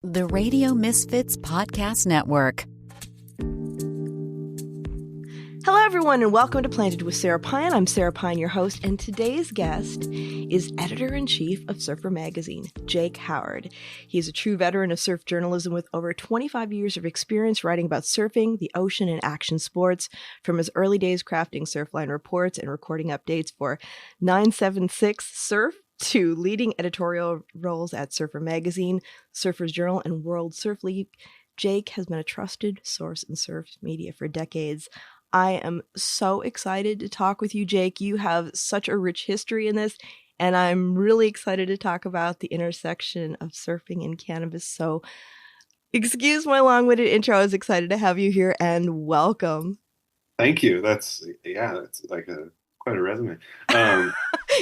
The Radio Misfits Podcast Network. Hello, everyone, and welcome to Planted with Sara Pine. I'm Sara Pine, your host, and today's guest is editor-in-chief of Surfer Magazine, Jake Howard. He is a true veteran of surf journalism with over 25 years of experience writing about surfing, the ocean, and action sports, from his early days crafting Surfline reports and recording updates for 976 Surf to leading editorial roles at Surfer Magazine, Surfer's Journal, and World Surf League. Jake has been a trusted source in surf media for decades. I am so excited to talk with you, Jake. You have such a rich history in this, and I'm really excited to talk about the intersection of surfing and cannabis. So excuse my long-winded intro. I was excited to have you here, and welcome. Thank you. That's like quite a resume.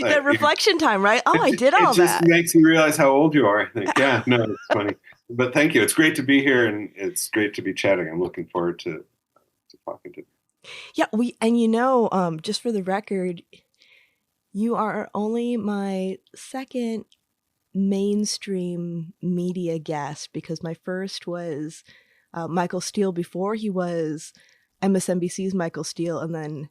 Yeah, reflection time, right? Oh, I did all that. It just makes you realize how old you are, I think. Yeah, no, it's funny. But thank you. It's great to be here, and it's great to be chatting. I'm looking forward to talking to you. Yeah, just for the record, you are only my second mainstream media guest, because my first was Michael Steele before he was MSNBC's Michael Steele, and then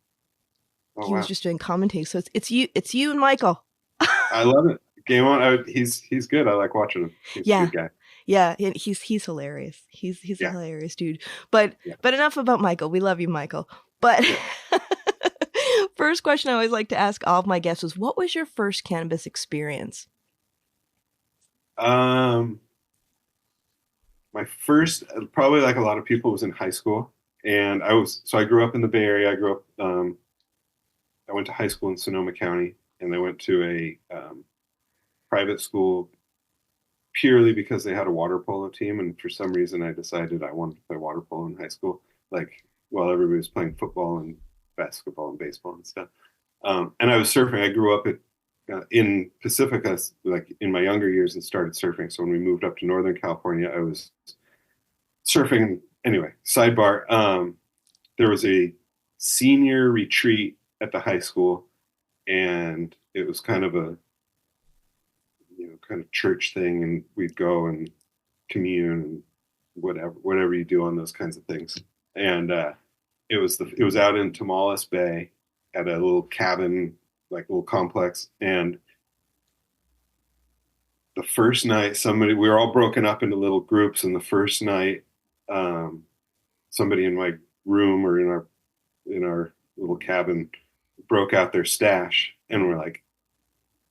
he was just doing commentating. So it's you and Michael. I love it. Game on. He's good. I like watching him. He's a good guy. Yeah, he's hilarious. He's a hilarious dude. But enough about Michael. We love you, Michael. But first question I always like to ask all of my guests is, what was your first cannabis experience? My first, probably like a lot of people, was in high school, and I grew up in the Bay Area. I went to high school in Sonoma County, and I went to a private school purely because they had a water polo team, and for some reason I decided I wanted to play water polo in high school, like while everybody was playing football and basketball and baseball and stuff. And I was surfing. I grew up in Pacifica, like in my younger years, and started surfing. So when we moved up to Northern California, I was surfing. Anyway, sidebar, there was a senior retreat at the high school, and it was kind of a church thing, and we'd go and commune and whatever you do on those kinds of things. And it was out in Tamales Bay at a little cabin, like little complex. And the first night, we were all broken up into little groups, and the first night, somebody in my room or in our little cabin broke out their stash, and we're like,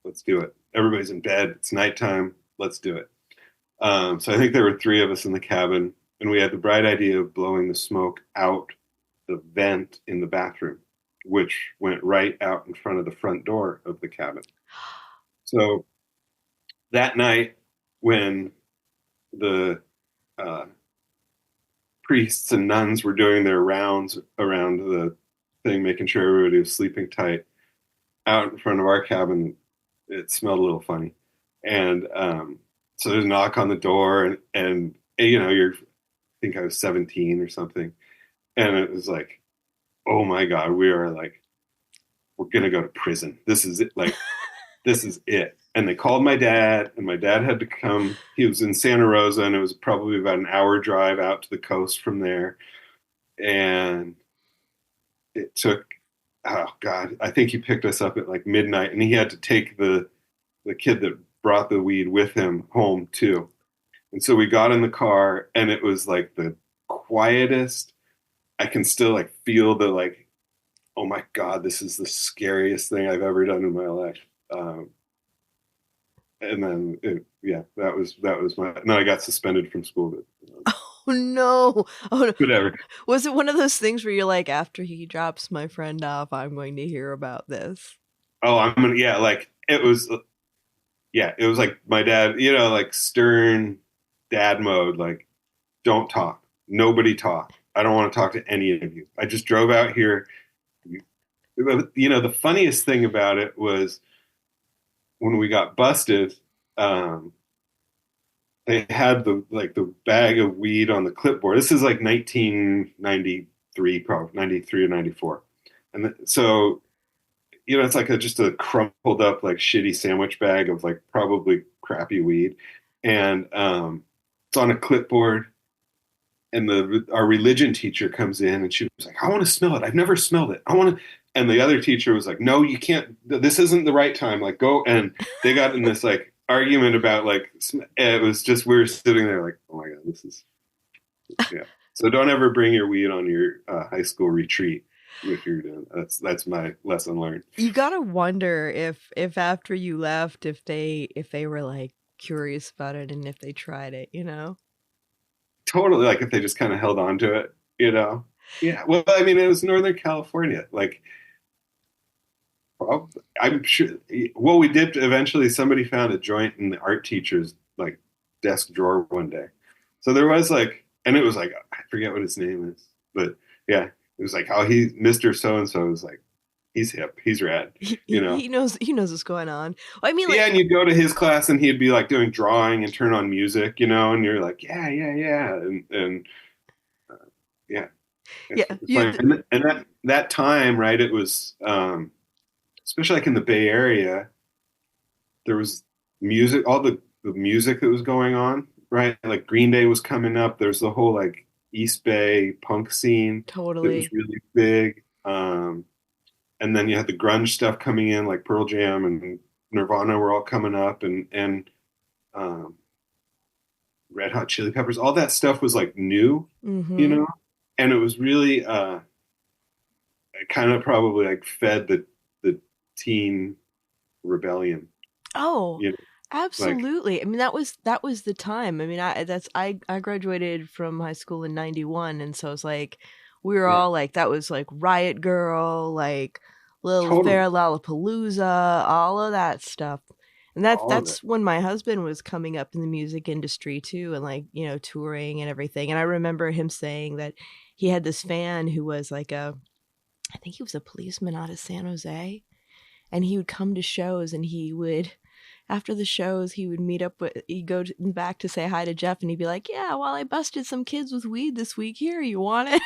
let's do it. Everybody's in bed. It's nighttime. Let's do it. So I think there were 3 of us in the cabin, and we had the bright idea of blowing the smoke out the vent in the bathroom, which went right out in front of the front door of the cabin. So that night, when the priests and nuns were doing their rounds around the thing, making sure everybody was sleeping tight, out in front of our cabin, it smelled a little funny. And so there's a knock on the door, and I think I was 17 or something. And it was like, oh my God, we're going to go to prison. This is it. Like, this is it. And they called my dad, and my dad had to come. He was in Santa Rosa, and it was probably about an hour drive out to the coast from there. And it took, oh God, I think he picked us up at like midnight, and he had to take the kid that brought the weed with him home too. And so we got in the car, and it was like the quietest. I can still like feel the like, oh my God, this is the scariest thing I've ever done in my life. And then that was my. And then I got suspended from school. But, Oh no! Whatever. Was it one of those things where you're like, after he drops my friend off, I'm going to hear about this? Oh, I'm gonna. Yeah, like it was. Yeah, it was like my dad. Like stern dad mode. Like, don't talk. Nobody talk. I don't want to talk to any of you. I just drove out here. The funniest thing about it was when we got busted. They had the bag of weed on the clipboard. This is like 1993, probably 93 or 94. And so, it's like just a crumpled up, like shitty sandwich bag of like probably crappy weed. And It's on a clipboard, and our religion teacher comes in, and she was like, I want to smell it. I've never smelled it. I want to. And the other teacher was like, no, you can't. This isn't the right time. Like, go. And they got in this like argument about like, it was just, we were sitting there like, oh my God, this is, yeah. So don't ever bring your weed on your high school retreat if you're doing. That's my lesson learned. You gotta wonder if after you left, if they were like curious about it and if they tried it, you know? Totally, like if they just kind of held on to it, you know? Yeah. Well, I mean, it was Northern California. Like, well, I'm sure. Well, we did eventually. Somebody found a joint in the art teacher's like desk drawer one day. So there was like, and it was like, I forget what his name is, but yeah, it was like, oh, Mr. So and so is like, he's hip, he's rad, you know. He knows what's going on. Well, I mean, like, Yeah, and you'd go to his class and he'd be like doing drawing and turn on music, you know, and you're like, yeah, yeah, yeah, and yeah, yeah, it's fine. And that time, right? It was. Especially like in the Bay Area, there was music, all the music that was going on, right? Like Green Day was coming up. There's the whole like East Bay punk scene that was totally. really big. And then you had the grunge stuff coming in, like Pearl Jam and Nirvana were all coming up, and um, Red Hot Chili Peppers. All that stuff was like new, you Mm-hmm. know, and it was really it kind of probably like fed the teen rebellion, Oh, you know, like. absolutely. I mean, that was the time. I mean, I graduated from high school in 91, and so it's like we were Yeah, all like that was like Riot Girl, like Lil totally. Fair Lollapalooza, all of that stuff. And All of it. that's when my husband was coming up in the music industry too, and like, you know, touring and everything. And I remember him saying that he had this fan who was like I think he was a policeman out of San Jose, and he would come to shows, and he would after the shows he would meet up with he'd go back to say hi to Jeff, and he'd be like, yeah, well, I busted some kids with weed this week, here, you want it?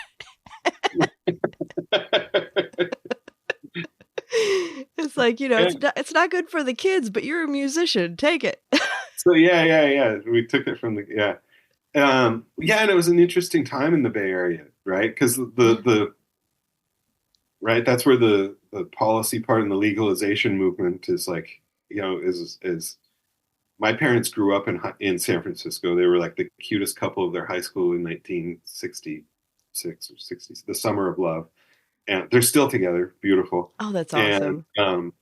It's like, you know, Yeah. it's not good for the kids, but you're a musician, take it. So yeah, yeah, yeah. We took it from the yeah. Yeah, and it was an interesting time in the Bay Area, right? Because the right, that's where the policy part and the legalization movement is like, you know, is my parents grew up in San Francisco. They were like the cutest couple of their high school in 1966 or 60, the summer of love. And they're still together, beautiful. Oh, that's And awesome.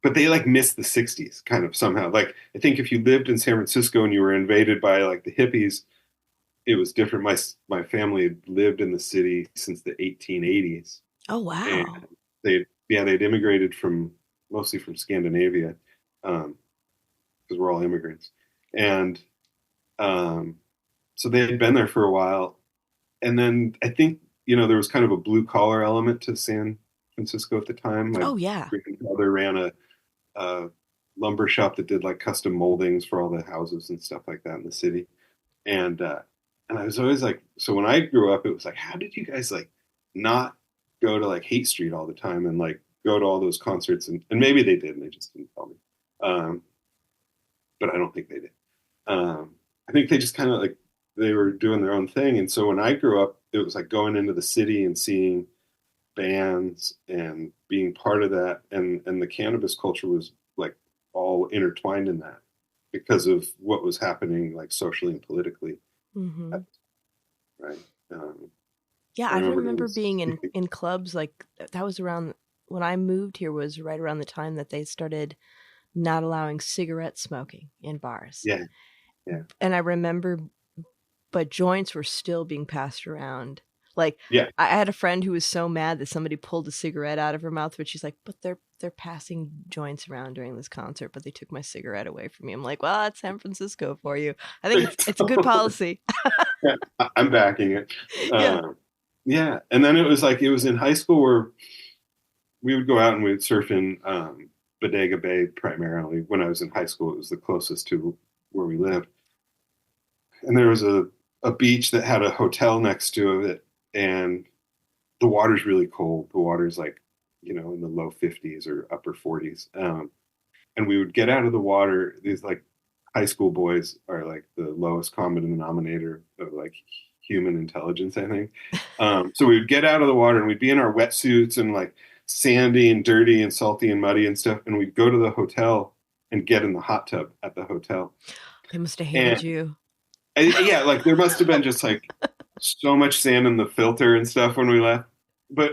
but they like missed the 60s kind of somehow. Like I think if you lived in San Francisco and you were invaded by like the hippies, it was different. My family had lived in the city since the 1880s, Oh, and wow. they'd immigrated from mostly from Scandinavia, because we're all immigrants, and um, so they had been there for a while. And then I think, you know, there was kind of a blue collar element to San Francisco at the time. My Oh, yeah. grandfather ran a lumber shop that did like custom moldings for all the houses and stuff like that in the city. And and I was always like, so when I grew up, it was like, how did you guys like not go to like Hate Street all the time and like go to all those concerts? And maybe they did, and they just didn't tell me. Um, but I don't think they did. I think they just kind of like they were doing their own thing. And so when I grew up, it was like going into the city and seeing bands and being part of that, and the cannabis culture was like all intertwined in that because of what was happening like socially and politically, Hmm. right? Um, Yeah, I I remember remember those. being in clubs like that was around when I moved here was right around the time that they started not allowing cigarette smoking in bars. Yeah, yeah, And I remember but joints were still being passed around. Like yeah. I had a friend who was so mad that somebody pulled a cigarette out of her mouth, but she's like, "But they're passing joints around during this concert, but they took my cigarette away from me." I'm like, "Well, that's San Francisco for you. I think it's a good policy." Yeah, I'm backing it. Yeah. Yeah, and then it was like it was in high school where we would go out and we'd surf in Bodega Bay primarily. When I was in high school, it was the closest to where we lived, and there was a beach that had a hotel next to it, and the water's really cold. The water's like, you know, in the low 50s or upper 40s. And we would get out of the water, these like high school boys are like the lowest common denominator of like human intelligence, I think. So we would get out of the water and we'd be in our wetsuits and like sandy and dirty and salty and muddy and stuff. And we'd go to the hotel and get in the hot tub at the hotel. They must have hated And you. yeah, like there must have been just like so much sand in the filter and stuff when we left.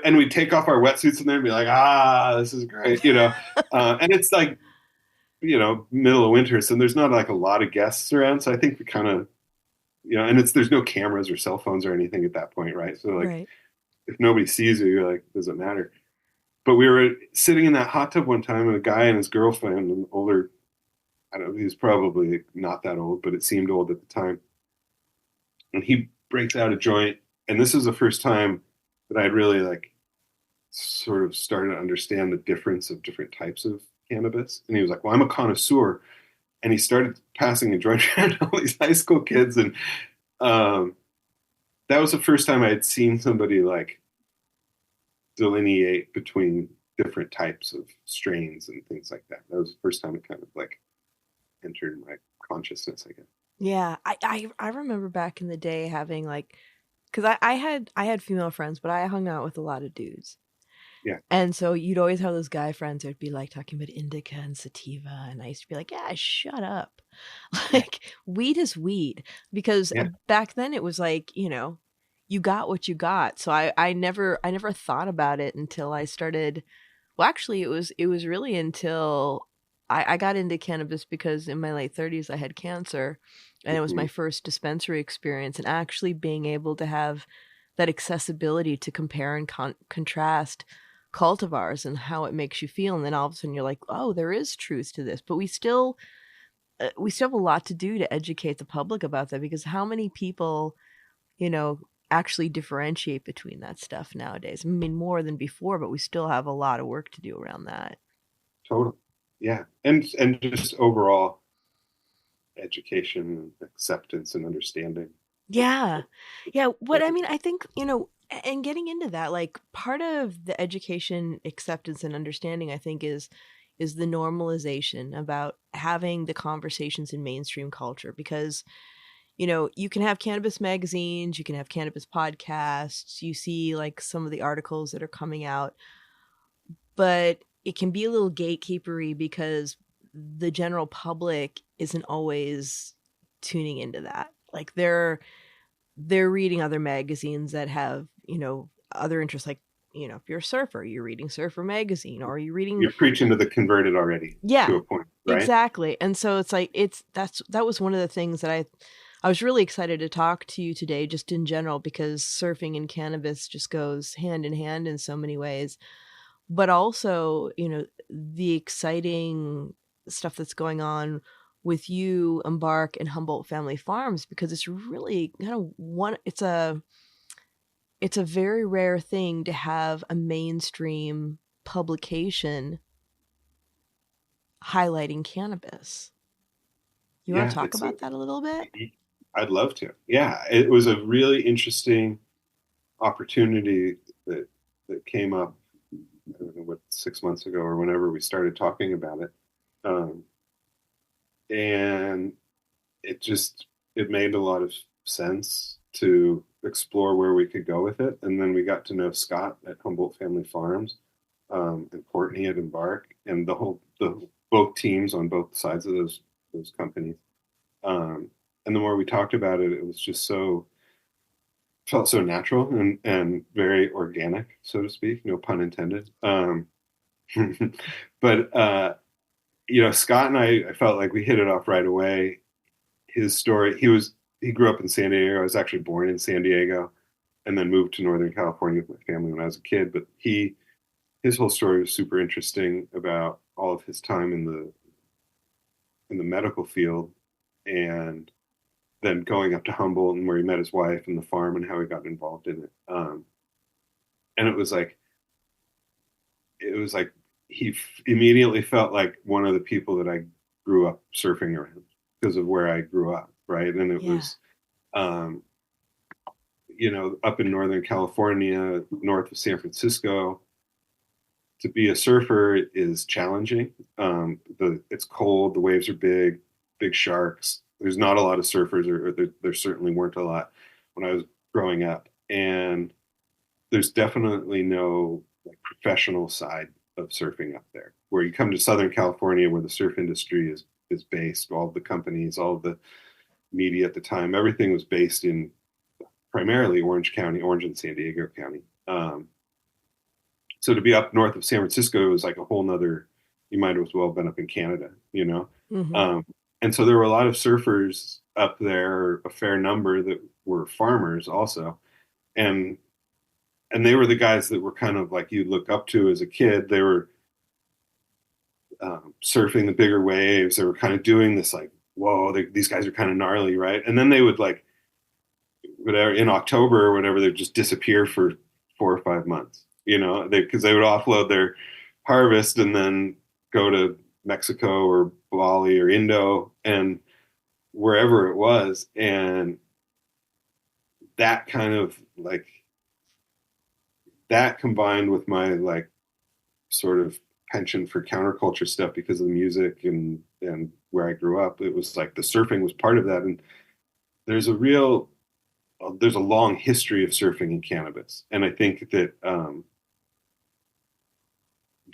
And we'd take off our wetsuits and then be like, this is great, and it's like, middle of winter, so there's not like a lot of guests around. So I think we kind of, and there's no cameras or cell phones or anything at that point, right? So like, Right. if nobody sees you, you're like, doesn't matter. But we were sitting in that hot tub one time, and a guy and his girlfriend, an older, I don't know, he was probably not that old, but it seemed old at the time. And he breaks out a joint, and this is the first time that I'd really like sort of started to understand the difference of different types of cannabis. And he was like, well, I'm a connoisseur. And he started passing a joint around to all these high school kids. And that was the first time I had seen somebody like delineate between different types of strains and things like that. That was the first time it kind of like entered my consciousness, I guess. Yeah, I remember back in the day having like, because I had female friends, but I hung out with a lot of dudes. Yeah. And so you'd always have those guy friends who'd be like talking about indica and sativa, and I used to be like, yeah, shut up. Like, weed is weed. Because back then it was like, you got what you got. So I never thought about it until I started. Well, actually, it was really until I got into cannabis because in my late 30s I had cancer, and it was my first dispensary experience, and actually being able to have that accessibility to compare and contrast cultivars and how it makes you feel. And then all of a sudden you're like, oh, there is truth to this. But we still have a lot to do to educate the public about that, because how many people, actually differentiate between that stuff nowadays? I mean, more than before, but we still have a lot of work to do around that. Totally. Yeah. And just overall education and acceptance and understanding. Yeah. Yeah. What I mean, I think, and getting into that, like, part of the education, acceptance, and understanding, I think, is the normalization about having the conversations in mainstream culture. Because, you can have cannabis magazines, you can have cannabis podcasts, you see like some of the articles that are coming out, but it can be a little gatekeepery because the general public isn't always tuning into that. Like, they're reading other magazines that have, other interests. Like, if you're a surfer, you're reading Surfer Magazine, or you're reading. You're preaching to the converted already. Yeah, to a point, right? Exactly. And so it's like, that was one of the things that I was really excited to talk to you today, just in general, because surfing and cannabis just goes hand in hand in so many ways. But also, the exciting stuff that's going on with you, Embark, and Humboldt Family Farms, because it's really kind of it's a very rare thing to have a mainstream publication highlighting cannabis. You want to talk about that a little bit? I'd love to. Yeah, it was a really interesting opportunity that came up, I don't know, 6 months ago or whenever we started talking about it. And it made a lot of sense to explore where we could go with it. And then we got to know Scott at Humboldt Family Farms, and Courtney at Embark, and both teams on both sides of those companies. And the more we talked about it, it was just felt so natural and very organic, so to speak, no pun intended. But Scott and I felt like we hit it off right away. His story, he grew up in San Diego. I was actually born in San Diego and then moved to Northern California with my family when I was a kid. But his whole story was super interesting about all of his time in the medical field, and then going up to Humboldt and where he met his wife and the farm and how he got involved in it. And it was like he immediately felt like one of the people that I grew up surfing around because of where I grew up, right? And it was, up in Northern California, north of San Francisco, to be a surfer is challenging. It's cold, the waves are big, big sharks. There's not a lot of surfers, or there certainly weren't a lot when I was growing up. And there's definitely no like professional side of surfing up there. Where you come to Southern California, where the surf industry is based, all of the companies, all of the media at the time, everything was based in primarily Orange County, Orange and San Diego County. So to be up north of San Francisco was like a whole nother, you might as well have been up in Canada, you know? Mm-hmm. And so there were a lot of surfers up there, a fair number that were farmers also. And they were the guys that were kind of like you look up to as a kid. They were surfing the bigger waves. They were kind of doing this like, whoa, these guys are kind of gnarly, right? And then they would like, whatever, in October or whatever, they'd just disappear for 4 or 5 months, you know, because they would offload their harvest and then go to Mexico or Bali or Indo and wherever it was. And that kind of like, that combined with my like sort of penchant for counterculture stuff because of the music and where I grew up, it was like the surfing was part of that. And there's a long history of surfing in cannabis. And I think that,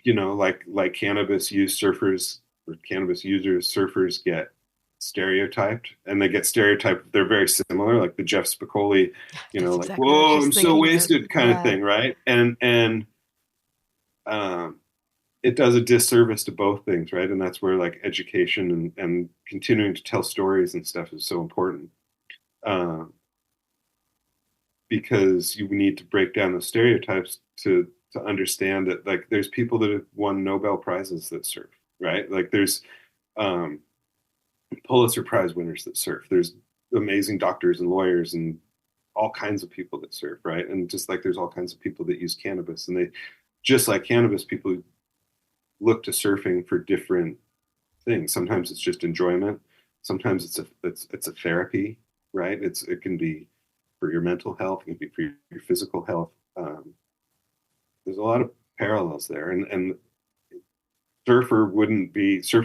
you know, like cannabis use surfers or cannabis users, surfers get stereotyped, and they get stereotyped. They're very similar, like the Jeff Spicoli, you know, That's like, exactly what I whoa, was I'm just so thinking wasted kind of thing. Right. And it does a disservice to both things. Right. And that's where like education and continuing to tell stories and stuff is so important. Because you need to break down the stereotypes to understand that like there's people that have won Nobel Prizes that surf, right? Like there's Pulitzer Prize winners that surf. There's amazing doctors and lawyers and all kinds of people that surf, right? And just like there's all kinds of people that use cannabis, and they just like cannabis, people look to surfing for different things. Sometimes it's just enjoyment. Sometimes it's a therapy, right? It can be for your mental health, it can be for your physical health. There's a lot of parallels there, and Surfer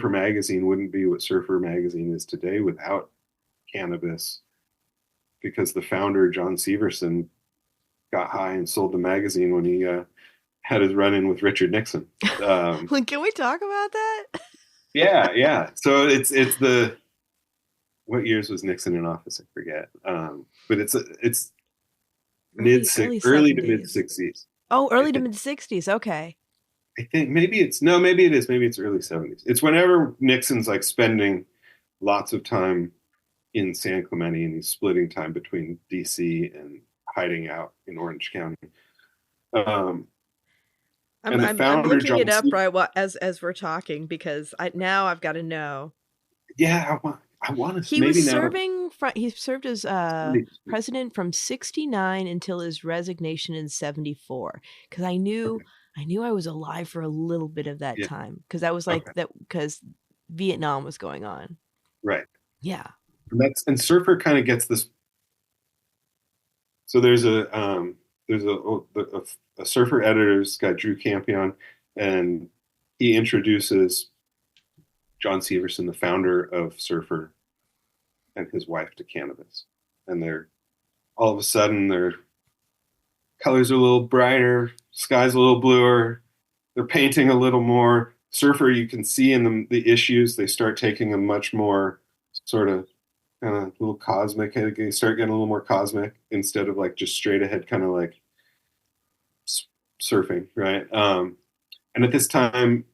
Magazine wouldn't be what Surfer Magazine is today without cannabis, because the founder, John Severson, got high and sold the magazine when he had his run-in with Richard Nixon. Can we talk about that? Yeah. So it's the, what years was Nixon in office? I forget. But it's early to mid 60s. Oh, early to mid 60s. Okay. I think maybe it's early 70s. It's whenever Nixon's like spending lots of time in San Clemente and he's splitting time between DC and hiding out in Orange County. I'm looking it up right as we're talking, because now I've got to know. Yeah, I want to. He was serving. He served as president from 1969 until his resignation in 1974. Because I knew I was alive for a little bit of that time, because that was like that, because Vietnam was going on. Right. Yeah. And Surfer kind of gets this. So there's a Surfer editor's guy, Drew Campion, and he introduces John Severson, the founder of Surfer, and his wife to cannabis. And they're all of a sudden their colors are a little brighter, sky's a little bluer, they're painting a little more. Surfer, you can see in them the issues, they start taking a much more sort of kind of little cosmic, they start getting a little more cosmic instead of like just straight ahead kind of like surfing, right? And at this time,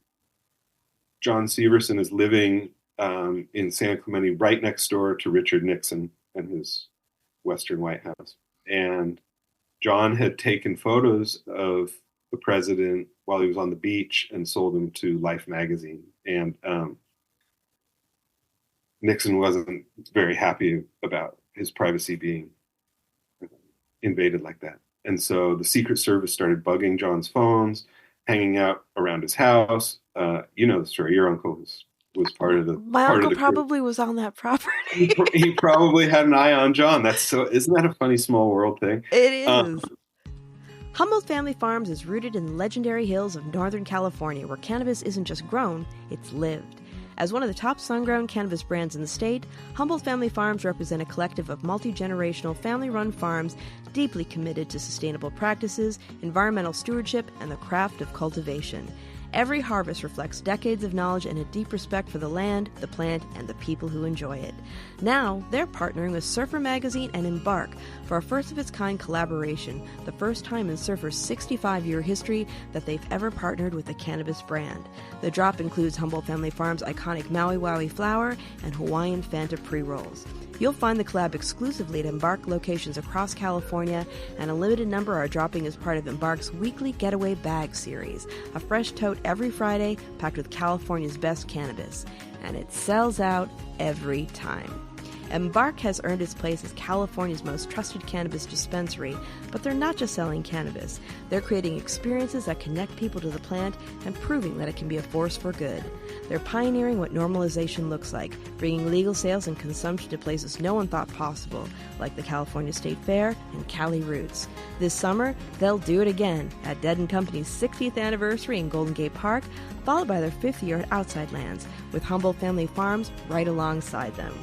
John Severson is living in San Clemente, right next door to Richard Nixon and his Western White House. And John had taken photos of the president while he was on the beach and sold them to Life magazine. And Nixon wasn't very happy about his privacy being invaded like that. And so the Secret Service started bugging John's phones, hanging out around his house. You know the story. Your uncle was part of the. My uncle probably was on that property. He probably had an eye on John. Isn't that a funny small world thing? It is. Humboldt Family Farms is rooted in the legendary hills of Northern California, where cannabis isn't just grown, it's lived. As one of the top sun-grown cannabis brands in the state, Humboldt Family Farms represent a collective of multi-generational family-run farms deeply committed to sustainable practices, environmental stewardship, and the craft of cultivation. Every harvest reflects decades of knowledge and a deep respect for the land, the plant, and the people who enjoy it. Now, they're partnering with Surfer Magazine and Embark for a first-of-its-kind collaboration, the first time in Surfer's 65-year history that they've ever partnered with a cannabis brand. The drop includes Humboldt Family Farms' iconic Maui Wowie flower and Hawaiian Fanta pre-rolls. You'll find the collab exclusively at Embark locations across California, and a limited number are dropping as part of Embark's weekly Getaway Bag series, a fresh tote every Friday packed with California's best cannabis. And it sells out every time. Embark has earned its place as California's most trusted cannabis dispensary, but they're not just selling cannabis. They're creating experiences that connect people to the plant and proving that it can be a force for good. They're pioneering what normalization looks like, bringing legal sales and consumption to places no one thought possible, like the California State Fair and Cali Roots. This summer, they'll do it again at Dead & Company's 60th anniversary in Golden Gate Park, followed by their 5th year at Outside Lands, with Humboldt Family Farms right alongside them.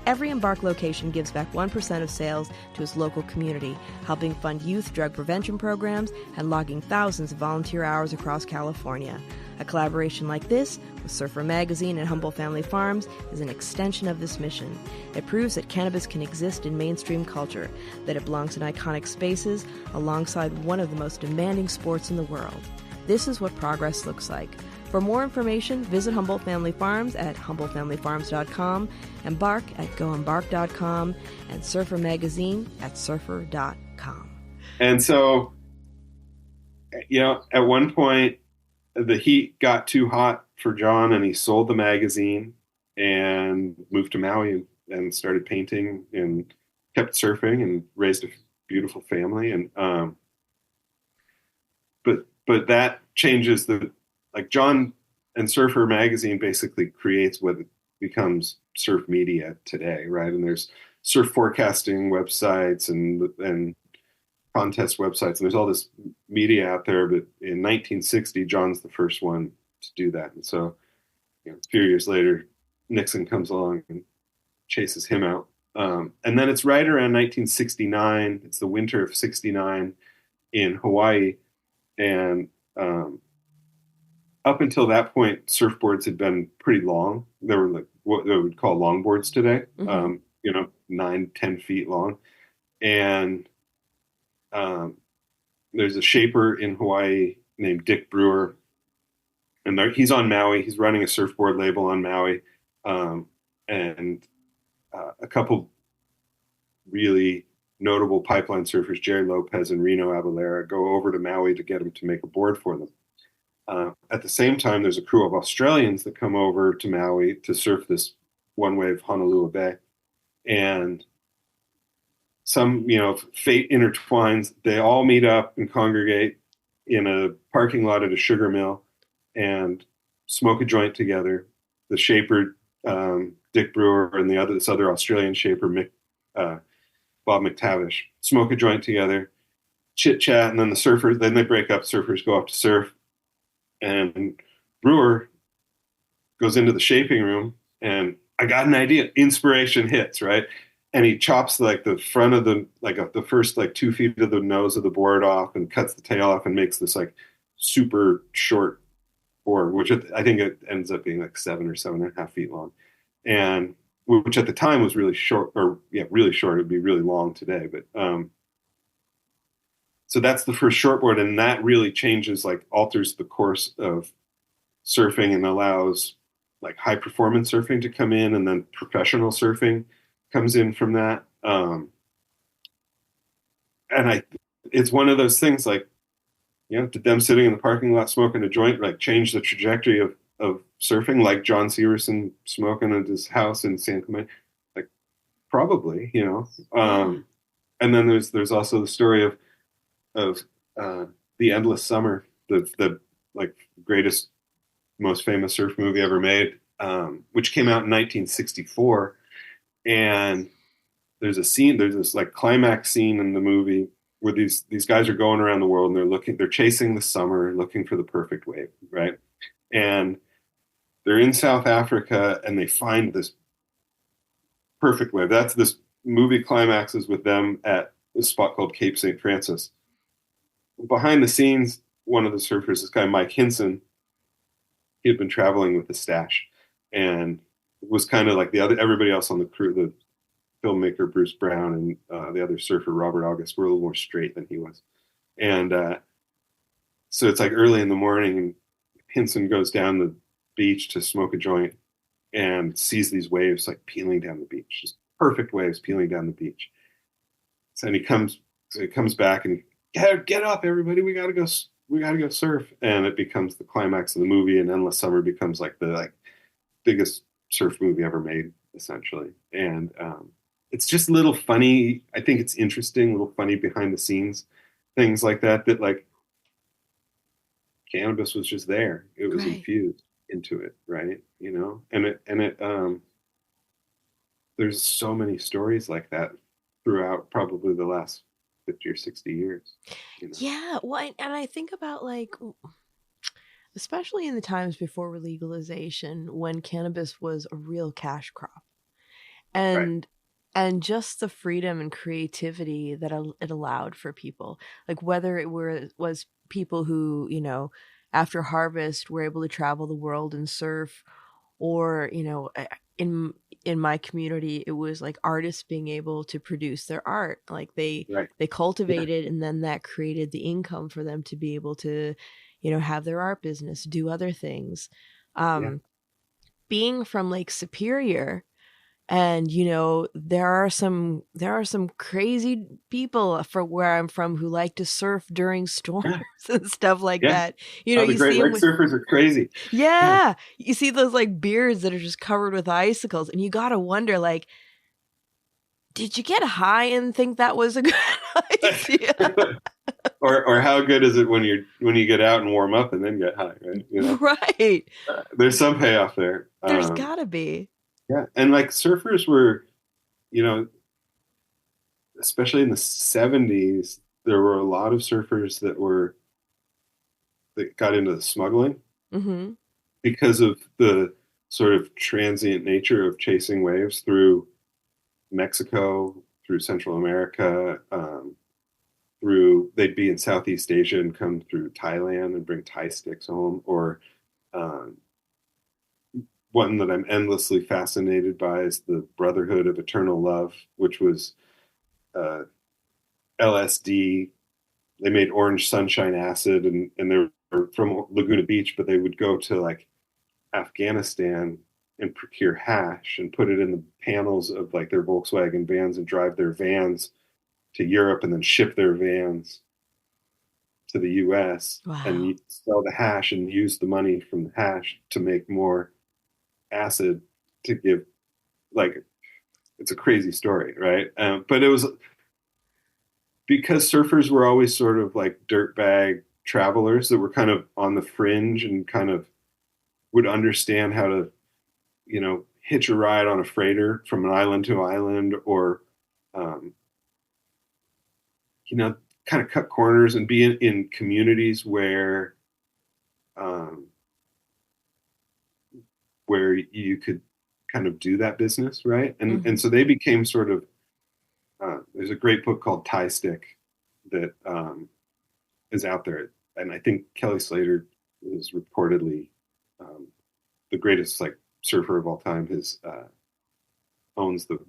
Every Embark location gives back 1% of sales to its local community, helping fund youth drug prevention programs and logging thousands of volunteer hours across California. A collaboration like this with Surfer Magazine and Humboldt Family Farms is an extension of this mission. It proves that cannabis can exist in mainstream culture, that it belongs in iconic spaces alongside one of the most demanding sports in the world. This is what progress looks like. For more information, visit Humboldt Family Farms at HumboldtFamilyFarms.com, Embark at GoEmbark.com, and Surfer Magazine at Surfer.com. And so, at one point, the heat got too hot for John, and he sold the magazine and moved to Maui and started painting and kept surfing and raised a beautiful family. And but that changes John and Surfer Magazine basically creates what becomes surf media today, right? And there's surf forecasting websites and contest websites, and there's all this media out there. But in 1960, John's the first one to do that, and so a few years later, Nixon comes along and chases him out. And then it's right around 1969. It's the winter of '69 in Hawaii, and up until that point, surfboards had been pretty long. They were like what they would call longboards today, 9-10 feet long. And there's a shaper in Hawaii named Dick Brewer, and he's on Maui. He's running a surfboard label on Maui, and a couple really notable pipeline surfers, Jerry Lopez and Reno Avalera, go over to Maui to get him to make a board for them. At the same time, there's a crew of Australians that come over to Maui to surf this one-wave Honolulu Bay. And some, fate intertwines. They all meet up and congregate in a parking lot at a sugar mill and smoke a joint together. The shaper, Dick Brewer, and this other Australian shaper, Bob McTavish, smoke a joint together, chit-chat, and then the surfers, then they break up, surfers go off to surf. And Brewer goes into the shaping room, and I got an idea. Inspiration hits, right? And he chops the front of the first 2 feet of the nose of the board off, and cuts the tail off, and makes this super short board, which I think it ends up being 7 or 7.5 feet long, and which at the time was really short, really short. It would be really long today, but so that's the first shortboard, and that really changes, alters the course of surfing and allows high performance surfing to come in, and then professional surfing comes in from that. And it's one of those things did them sitting in the parking lot smoking a joint change the trajectory of surfing, like John Severson smoking at his house in San Clemente? Probably, And then there's also the story of The Endless Summer, the greatest, most famous surf movie ever made, which came out in 1964. And there's this climax scene in the movie where these guys are going around the world, and they're chasing the summer, looking for the perfect wave, right? And they're in South Africa and they find this perfect wave. That's this movie climaxes with them at a spot called Cape St. Francis. Behind the scenes, one of the surfers, this guy Mike Hinson, he had been traveling with the stash and was kind of like the other everybody else on the crew. The filmmaker Bruce Brown and the other surfer Robert August were a little more straight than he was, and so it's like early in the morning, and Hinson goes down the beach to smoke a joint and sees these waves like peeling down the beach, just perfect waves peeling down the beach. So he comes back and get up, everybody, we gotta go surf, and it becomes the climax of the movie, and Endless Summer becomes like the biggest surf movie ever made, essentially. And it's just little funny. I think it's interesting, little funny behind the scenes things like that. That like cannabis was just there. It was Right. infused into it, right? And there's so many stories like that throughout probably the last 50 or 60 years. Yeah. Well, and I think about like, especially in the times before legalization, when cannabis was a real cash crop, Right. and just the freedom and creativity that it allowed for people, like whether it was people who, after harvest were able to travel the world and surf, or in my community it was like artists being able to produce their art, like Right. they Yeah. cultivated, and then that created the income for them to be able to have their art business, do other things. Yeah. um Being from Lake Superior, and there are some crazy people from where I'm from who like to surf during storms Yeah. and stuff like Yeah. that. Oh, the You Great see them Lake with, surfers are crazy. Yeah. yeah, you see those like beards that are just covered with icicles, and you gotta wonder, like, did you get high and think that was a good idea? Or how good is it when you get out and warm up and then get high, right? Right. There's some payoff there. There's gotta be. Yeah, and like surfers were, you know, especially in the '70s, there were a lot of surfers that got into the smuggling Mm-hmm. because of the sort of transient nature of chasing waves through Mexico, through Central America, through they'd be in Southeast Asia and come through Thailand and bring Thai sticks home, or um, one that I'm endlessly fascinated by is the Brotherhood of Eternal Love, which was uh, LSD. They made orange sunshine acid, and they were from Laguna Beach, but they would go to like Afghanistan and procure hash and put it in the panels of like their Volkswagen vans and drive their vans to Europe and then ship their vans to the US and Wow. you sell the hash and use the money from the hash to make more acid to give, like, it's a crazy story, right? But it was because surfers were always sort of like dirtbag travelers that were kind of on the fringe and kind of would understand how to, hitch a ride on a freighter from an island to island, or, um, you know, kind of cut corners and be in communities um, where you could kind of do that business, right? And Mm-hmm. so they became sort of. There's a great book called Tie Stick that is out there, and I think Kelly Slater is reportedly um, the greatest like surfer of all time. His owns the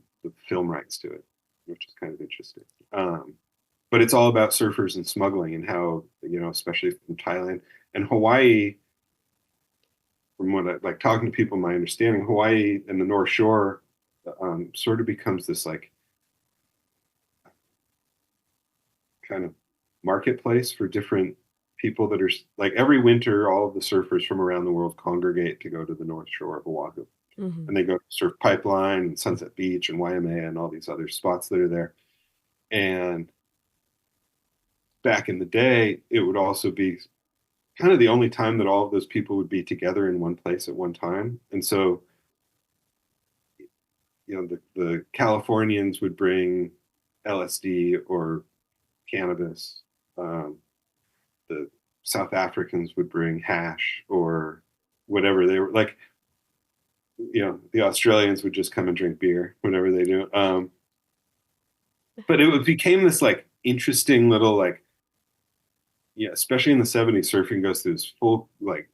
film rights to it, which is kind of interesting. But it's all about surfers and smuggling and how, especially from Thailand and Hawaii. From what I like talking to people, my understanding, Hawaii and the North Shore sort of becomes this like kind of marketplace for different people that are like every winter, all of the surfers from around the world congregate to go to the North Shore of Oahu. Mm-hmm. And they go to Surf Pipeline and Sunset Beach and Waimea and all these other spots that are there. And back in the day, it would also be kind of the only time that all of those people would be together in one place at one time. And so, the Californians would bring LSD or cannabis. The South Africans would bring hash or whatever they were like. the Australians would just come and drink beer whenever they do. But it became this like interesting little like, yeah, especially in the 70s, surfing goes through this full like,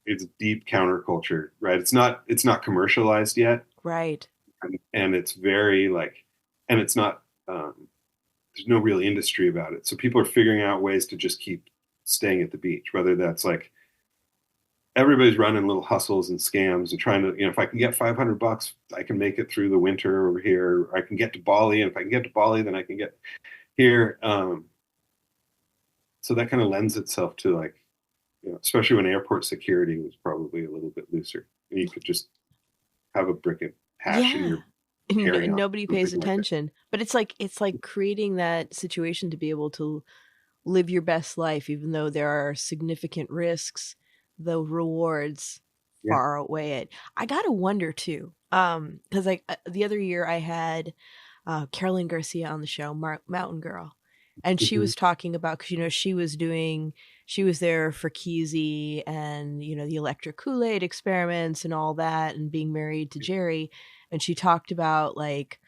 it's deep counterculture, right? It's not commercialized yet, Right. and it's very like, and it's not. There's no real industry about it, so people are figuring out ways to just keep staying at the beach. Whether that's like everybody's running little hustles and scams and trying to, if I can get $500, I can make it through the winter over here. Or I can get to Bali, and if I can get to Bali, then I can get here. So that kind of lends itself to like, especially when airport security was probably a little bit looser, and you could just have a brick and hash in Yeah. your And carry-on, nobody pays something like that. attention. But it's like creating that situation to be able to live your best life, even though there are significant risks, the rewards Yeah. far outweigh it. I gotta wonder too, because like the other year I had Carolyn Garcia on the show, Mountain Girl, and she Hmm. was talking about, because she was there for Keezy and the electric Kool-Aid experiments and all that, and being married to Jerry, and she talked about like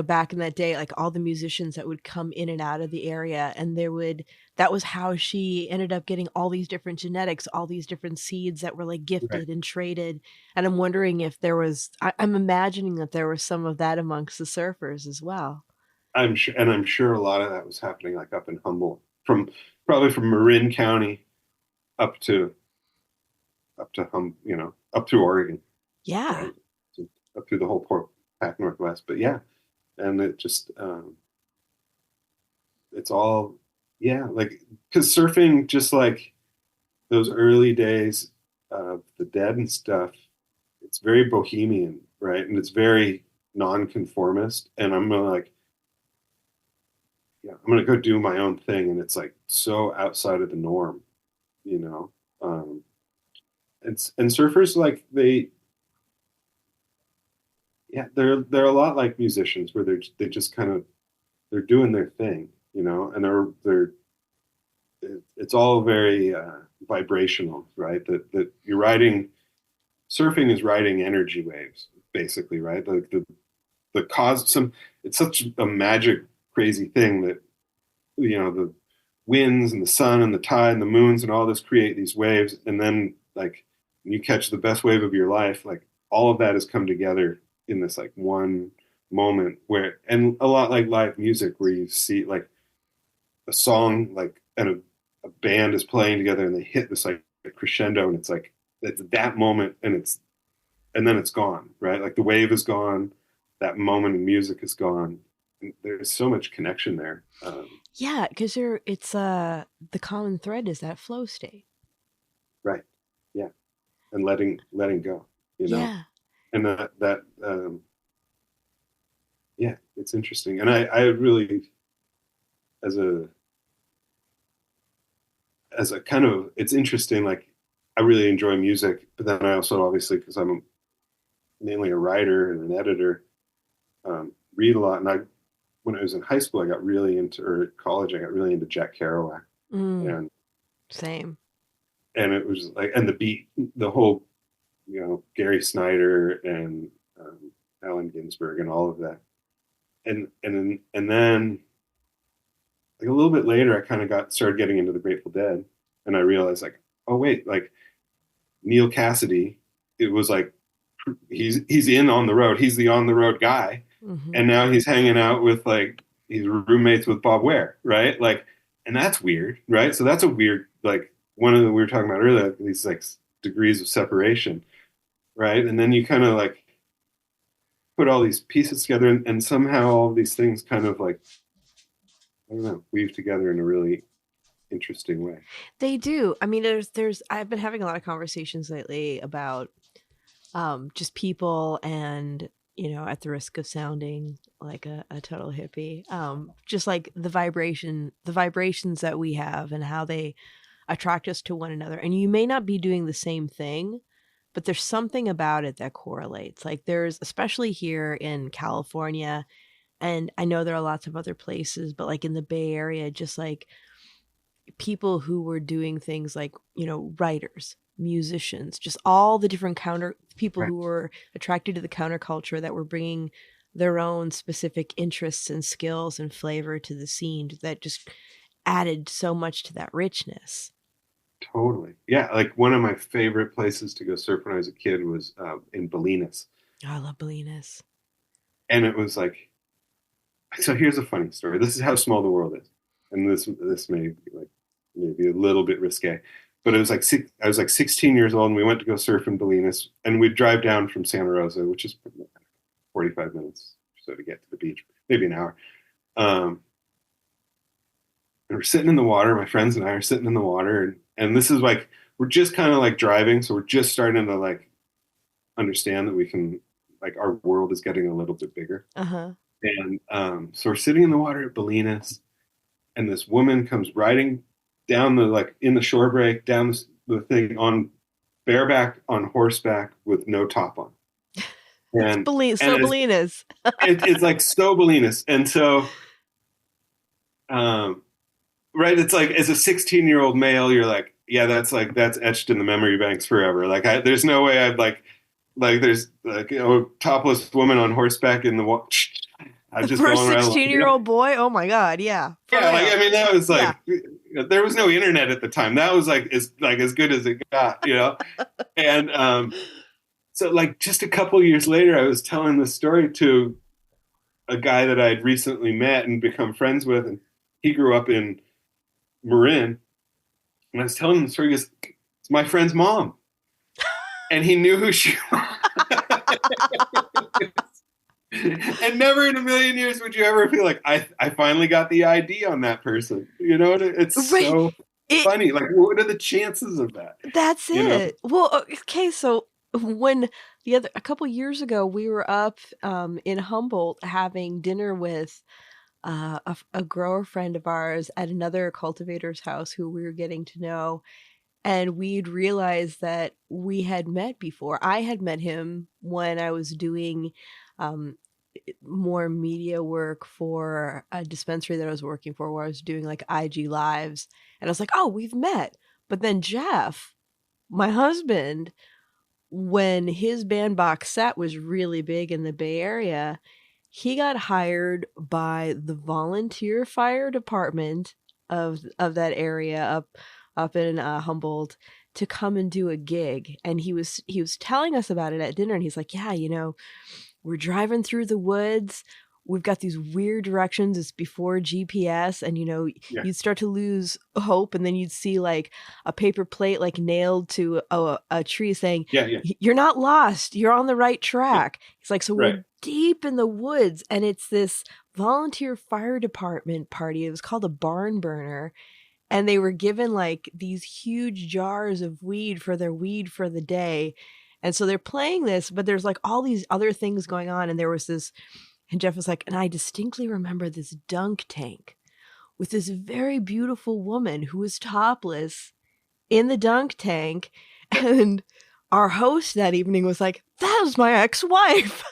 back in that day, like all the musicians that would come in and out of the area, and that was how she ended up getting all these different genetics, all these different seeds that were like Right. gifted and traded. And I'm wondering if I'm imagining that there was some of that amongst the surfers as well. I'm sure a lot of that was happening like up in Humboldt, probably from Marin County up to up through Oregon, Yeah. right? So up through the whole Pac Northwest. But yeah, and it just it's all, yeah, like, because surfing, just like those early days of the Dead and stuff, it's very bohemian, right? And it's very nonconformist. And I'm gonna like, yeah, I'm gonna go do my own thing, and it's like so outside of the norm, you know. Um, and surfers, like, yeah, they're a lot like musicians, where they just kind of, they're doing their thing, and it's all very vibrational, right? That you're riding, surfing is riding energy waves, basically, right? Like the cause some, it's such a magic, crazy thing that the winds and the sun and the tide and the moons and all this create these waves, and then like when you catch the best wave of your life, like all of that has come together in this like one moment, where, and a lot like live music, where you see like a song, like, and a band is playing together, and they hit this like crescendo, and it's like it's that moment, and then it's gone, right? Like the wave is gone, that moment in music is gone, and there's so much connection there. Yeah, because it's the common thread is that flow state. Right. Yeah. And letting go, Yeah. and that yeah, it's interesting. And I really, as a kind of, it's interesting, like, I really enjoy music, but then I also, obviously, because I'm mainly a writer and an editor, read a lot. And when I was in high school, I got really into, or college, I got really into Jack Kerouac, Mm, and same. it was like, and the beat, the whole, Gary Snyder and Allen Ginsberg and all of that, and then like a little bit later, I kind of started getting into the Grateful Dead, and I realized, like, oh wait, like Neil Cassidy, it was like he's in On the Road, he's the on the road guy, Hmm. and now he's hanging out with, like, he's roommates with Bob Ware, right? Like, and that's weird, right? So that's a weird, like, one of the, we were talking about earlier, these like degrees of separation, right? And then you kind of like put all these pieces together, and somehow all these things kind of like, I don't know, weave together in a really interesting way. They do. I mean, I've been having a lot of conversations lately about just people, and at the risk of sounding like a total hippie, just like the vibrations that we have and how they attract us to one another. And you may not be doing the same thing, but there's something about it that correlates. Like there's, especially here in California, and I know there are lots of other places, but like in the Bay Area, just like people who were doing things like, writers, musicians, just all the different people Right. who were attracted to the counterculture that were bringing their own specific interests and skills and flavor to the scene that just added so much to that richness. Totally. Yeah. Like one of my favorite places to go surf when I was a kid was in Bolinas. Oh, I love Bolinas. And it was like, so here's a funny story. This is how small the world is. And this may be like maybe a little bit risque, but it was like I was like 16 years old and we went to go surf in Bolinas and we'd drive down from Santa Rosa, which is 45 minutes or so to get to the beach, maybe an hour. And we're sitting in the water. My friends and I are sitting in the water, and this is like we're just kind of like driving, so we're just starting to like understand that we can like our world is getting a little bit bigger. And so we're sitting in the water at Bolinas, and this woman comes riding down the like in the shore break down the thing on bareback on horseback with no top on. And Bolinas. It's like so Bolinas, and so. Right, it's like as a 16-year-old male, you're like, yeah, that's etched in the memory banks forever. Like, there's no way I'd like there's like topless woman on horseback in the water. I just for a 16-year-old boy. Oh my god, yeah, yeah. Like I mean, that was like there was no internet at the time. That was like as good as it got, you know. And so like just a couple years later, I was telling this story to a guy that I had recently met and become friends with, and he grew up in Marin, and I was telling him the story. He goes, "It's my friend's mom," and he knew who she was. And never in a million years would you ever feel like I finally got the ID on that person. You know, it's so funny. Like, what are the chances of that? That's it. Well, okay, so when a couple years ago we were up in Humboldt having dinner with a grower friend of ours at another cultivator's house who we were getting to know, and we'd realized that we had met before. I had met him when I was doing more media work for a dispensary that I was working for, where I was doing like IG lives, and I was like, oh, we've met. But then Jeff, my husband, when his bandbox set was really big in the Bay Area, he got hired by the volunteer fire department of that area up in Humboldt to come and do a gig. And he was telling us about it at dinner, and he's like, yeah, you know, we're driving through the woods. We've got these weird directions. It's before GPS, and you know, you'd start to lose hope, and then you'd see like a paper plate like nailed to a tree saying, "You're not lost. You're on the right track." He's like, so we're deep in the woods, and it's this volunteer fire department party. It was called a barn burner, and they were given like these huge jars of weed for their weed for the day, and so they're playing this, but there's like all these other things going on, and there was this. And Jeff was like, and I distinctly remember this dunk tank with this very beautiful woman who was topless in the dunk tank. And our host that evening was like, that was my ex-wife.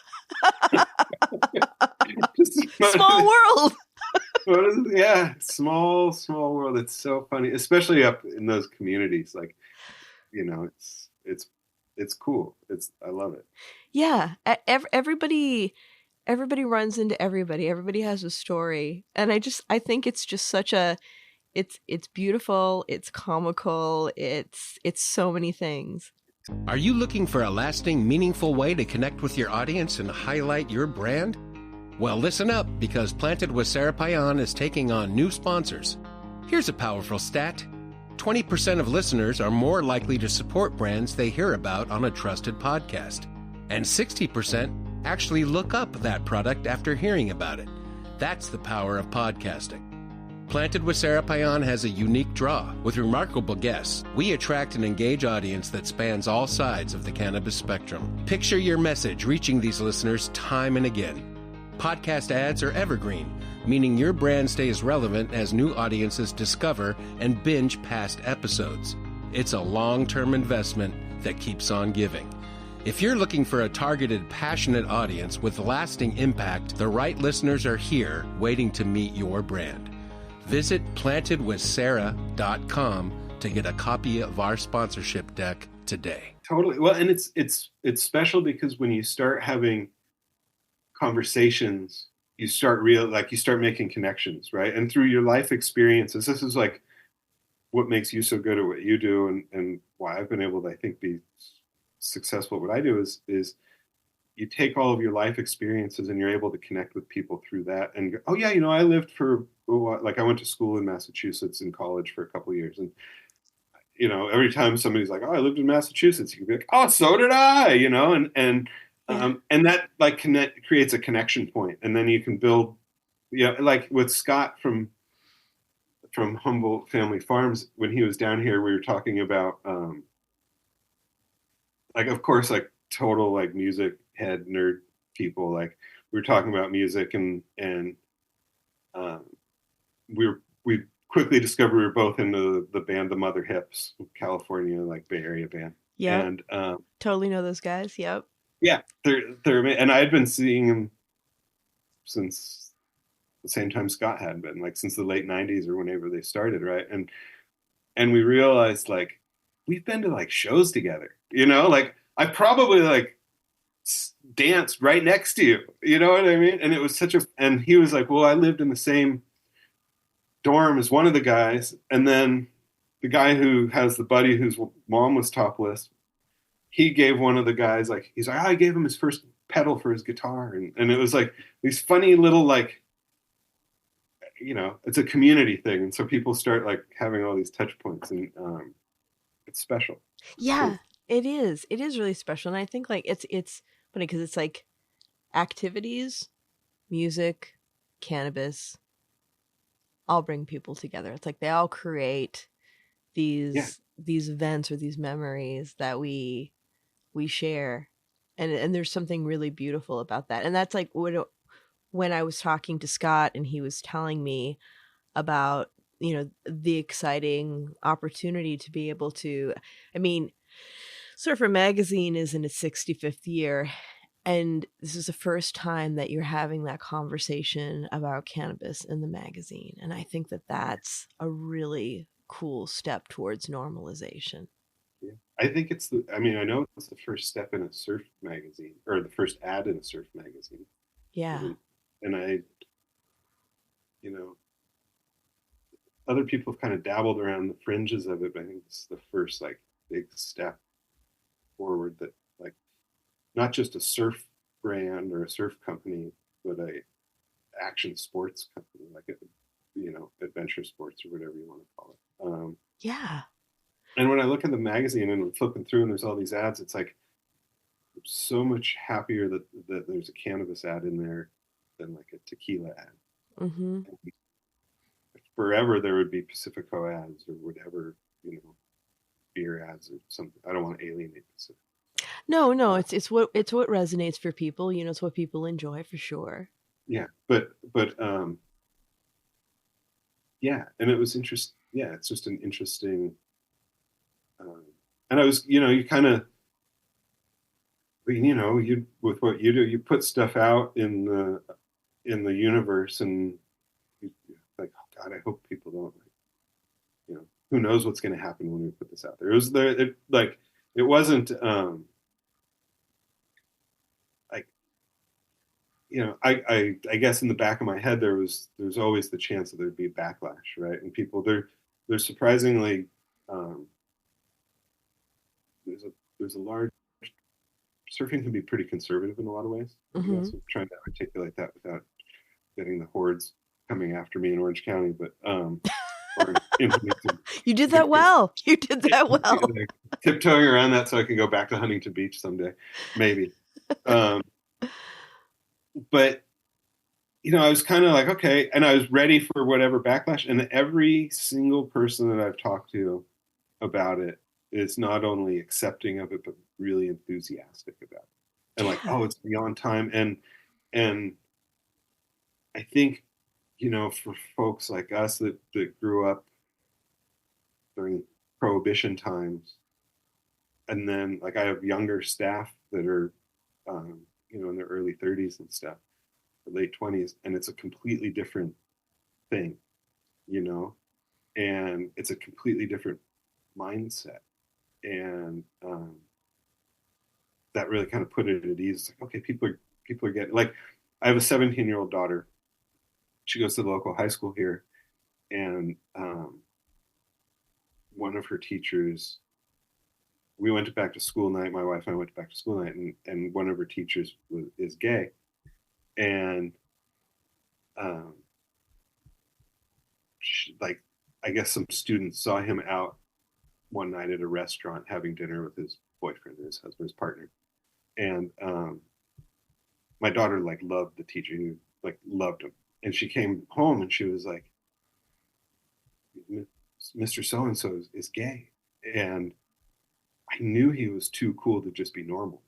Small world. Yeah, small world. It's so funny, especially up in those communities. Like, you know, it's cool. I love it. Yeah, everybody runs into everybody. Everybody has a story. And I think it's just such it's beautiful, it's comical, it's so many things. Are you looking for a lasting, meaningful way to connect with your audience and highlight your brand? Well, listen up, because Planted with Sara Payan is taking on new sponsors. Here's a powerful stat. 20% of listeners are more likely to support brands they hear about on a trusted podcast. And 60% actually look up that product after hearing about it. That's the power of podcasting. Planted with Sara Payan has a unique draw. With remarkable guests, we attract and engage audience that spans all sides of the cannabis spectrum. Picture your message reaching these listeners time and again. Podcast ads are evergreen, meaning your brand stays relevant as new audiences discover and binge past episodes. It's a long-term investment that keeps on giving. If you're looking for a targeted, passionate audience with lasting impact, the right listeners are here waiting to meet your brand. Visit plantedwithsara.com to get a copy of our sponsorship deck today. Totally. Well, and it's special because when you start having conversations, you start making connections, right? And through your life experiences, this is like what makes you so good at what you do, and why I've been able to, I think, be successful at what I do is you take all of your life experiences and you're able to connect with people through that and go, oh yeah, I lived like I went to school in Massachusetts in college for a couple of years, and every time somebody's like, oh, I lived in Massachusetts, you can be like, oh, so did I, and that like creates a connection point, and then you can build, like with Scott from Humboldt Family Farms, when he was down here, we were talking about, like, of course, like total like music head nerd people, like we were talking about music, and um, we quickly discovered we were both into the band the Mother Hips, California, like Bay Area band. Yeah, and totally know those guys. Yep. yeah, they're and I had been seeing them since the same time Scott had been, like since the late '90s or whenever they started, right? And we realized, like, we've been to like shows together, like I probably like danced right next to you, you know what I mean? And it was and he was like, well, I lived in the same dorm as one of the guys, and then the guy who has the buddy whose mom was topless, he gave one of the guys, like, he's like, oh, I gave him his first pedal for his guitar, and it was like these funny little, like, it's a community thing, and so people start like having all these touch points, and it's special. Yeah, it is. It is really special, and I think like it's funny because it's like activities, music, cannabis, all bring people together. It's like they all create these events or these memories that we share, and there's something really beautiful about that. And that's like when I was talking to Scott and he was telling me about the exciting opportunity to be able to, I mean, Surfer Magazine is in its 65th year, and this is the first time that you're having that conversation about cannabis in the magazine, and I think that that's a really cool step towards normalization. Yeah. I think I know it's the first step in a surf magazine, or the first ad in a surf magazine. Yeah. And I, other people have kind of dabbled around the fringes of it, but I think this is the first like big step forward, that like not just a surf brand or a surf company, but a action sports company, like adventure sports or whatever you want to call it. Yeah. And when I look at the magazine and I'm flipping through and there's all these ads, it's like I'm so much happier that there's a cannabis ad in there than like a tequila ad. Mm-hmm. Forever there would be Pacifico ads or whatever, beer ads or something. I don't want to alienate Pacifico. No, it's what resonates for people. It's what people enjoy for sure. Yeah, but yeah, and it was interesting. Yeah, it's just an interesting. And I was, you kind of, you with what you do, you put stuff out in the universe, and you like, oh God, I hope people don't, like, who knows what's going to happen when we put this out there. It wasn't. I guess in the back of my head there's always the chance that there'd be backlash, right? And people they're surprisingly there's a large, surfing can be pretty conservative in a lot of ways. Mm-hmm. So I'm trying to articulate that without getting the hordes coming after me in Orange County, but you did that well. You did that well. Tiptoeing around that so I can go back to Huntington Beach someday, maybe. But I was kind of like, okay, and I was ready for whatever backlash. And every single person that I've talked to about it is not only accepting of it, but really enthusiastic about it. And like, oh, it's beyond time. And I think, for folks like us that grew up during Prohibition times, and then like I have younger staff that are, in their early 30s and stuff, or late 20s, and it's a completely different thing, and it's a completely different mindset. And that really kind of put it at ease. It's like, okay, people are getting, like, I have a 17-year-old daughter. She goes to the local high school here, and one of her teachers, we went to back to school night. My wife and I went to back to school night, and one of her teachers is gay, and like, I guess some students saw him out one night at a restaurant having dinner with his boyfriend, or his husband, his partner, and my daughter like loved the teacher, like loved him, and she came home and she was like, Mr. So and so is gay, and I knew he was too cool to just be normal.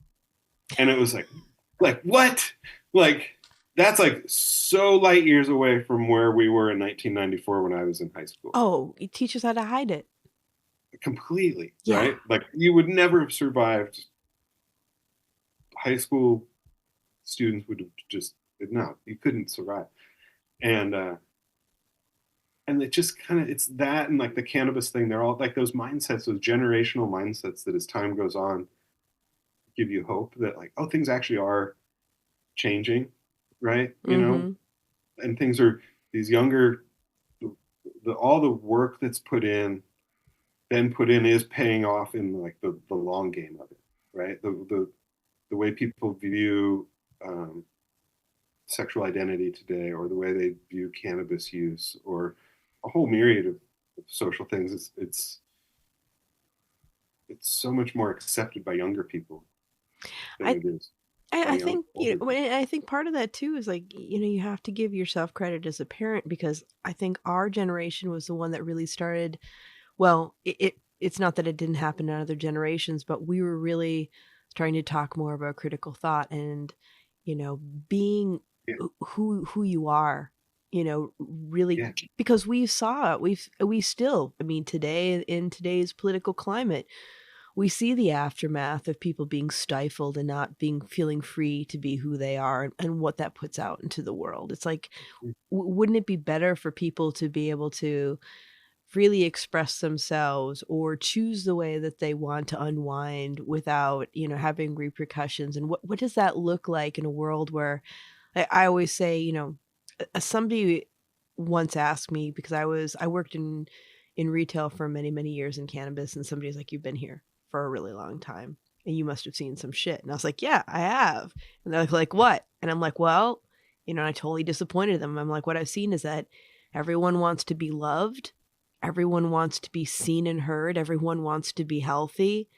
And it was like what? Like, that's like so light years away from where we were in 1994 when I was in high school. Oh, it teaches how to hide it. Completely, yeah. Right? Like, you would never have survived. High school students would have just, no, you couldn't survive. And it just kind of, it's that, and like the cannabis thing, they're all like those mindsets, those generational mindsets that as time goes on give you hope that, like, oh, things actually are changing, right? You know, and things are, these younger, all the work that's been put in is paying off in like the long game of it, right? The way people view sexual identity today, or the way they view cannabis use, or a whole myriad of social things, it's so much more accepted by younger people than it is. I think, I think part of that too is like, you have to give yourself credit as a parent, because I think our generation was the one that really started. Well, it's not that it didn't happen in other generations, but we were really starting to talk more about critical thought and, being who you are, really, because we saw it. We still, I mean, today, in today's political climate, we see the aftermath of people being stifled and not feeling free to be who they are, and what that puts out into the world. It's like, wouldn't it be better for people to be able to freely express themselves or choose the way that they want to unwind without, having repercussions? And what does that look like in a world where, I always say, somebody once asked me, because I worked in retail for many, many years in cannabis, and somebody's like, you've been here for a really long time and you must have seen some shit. And I was like, yeah, I have. And they're like, what? And I'm like, well, and I totally disappointed them. I'm like, what I've seen is that everyone wants to be loved. Everyone wants to be seen and heard. Everyone wants to be healthy.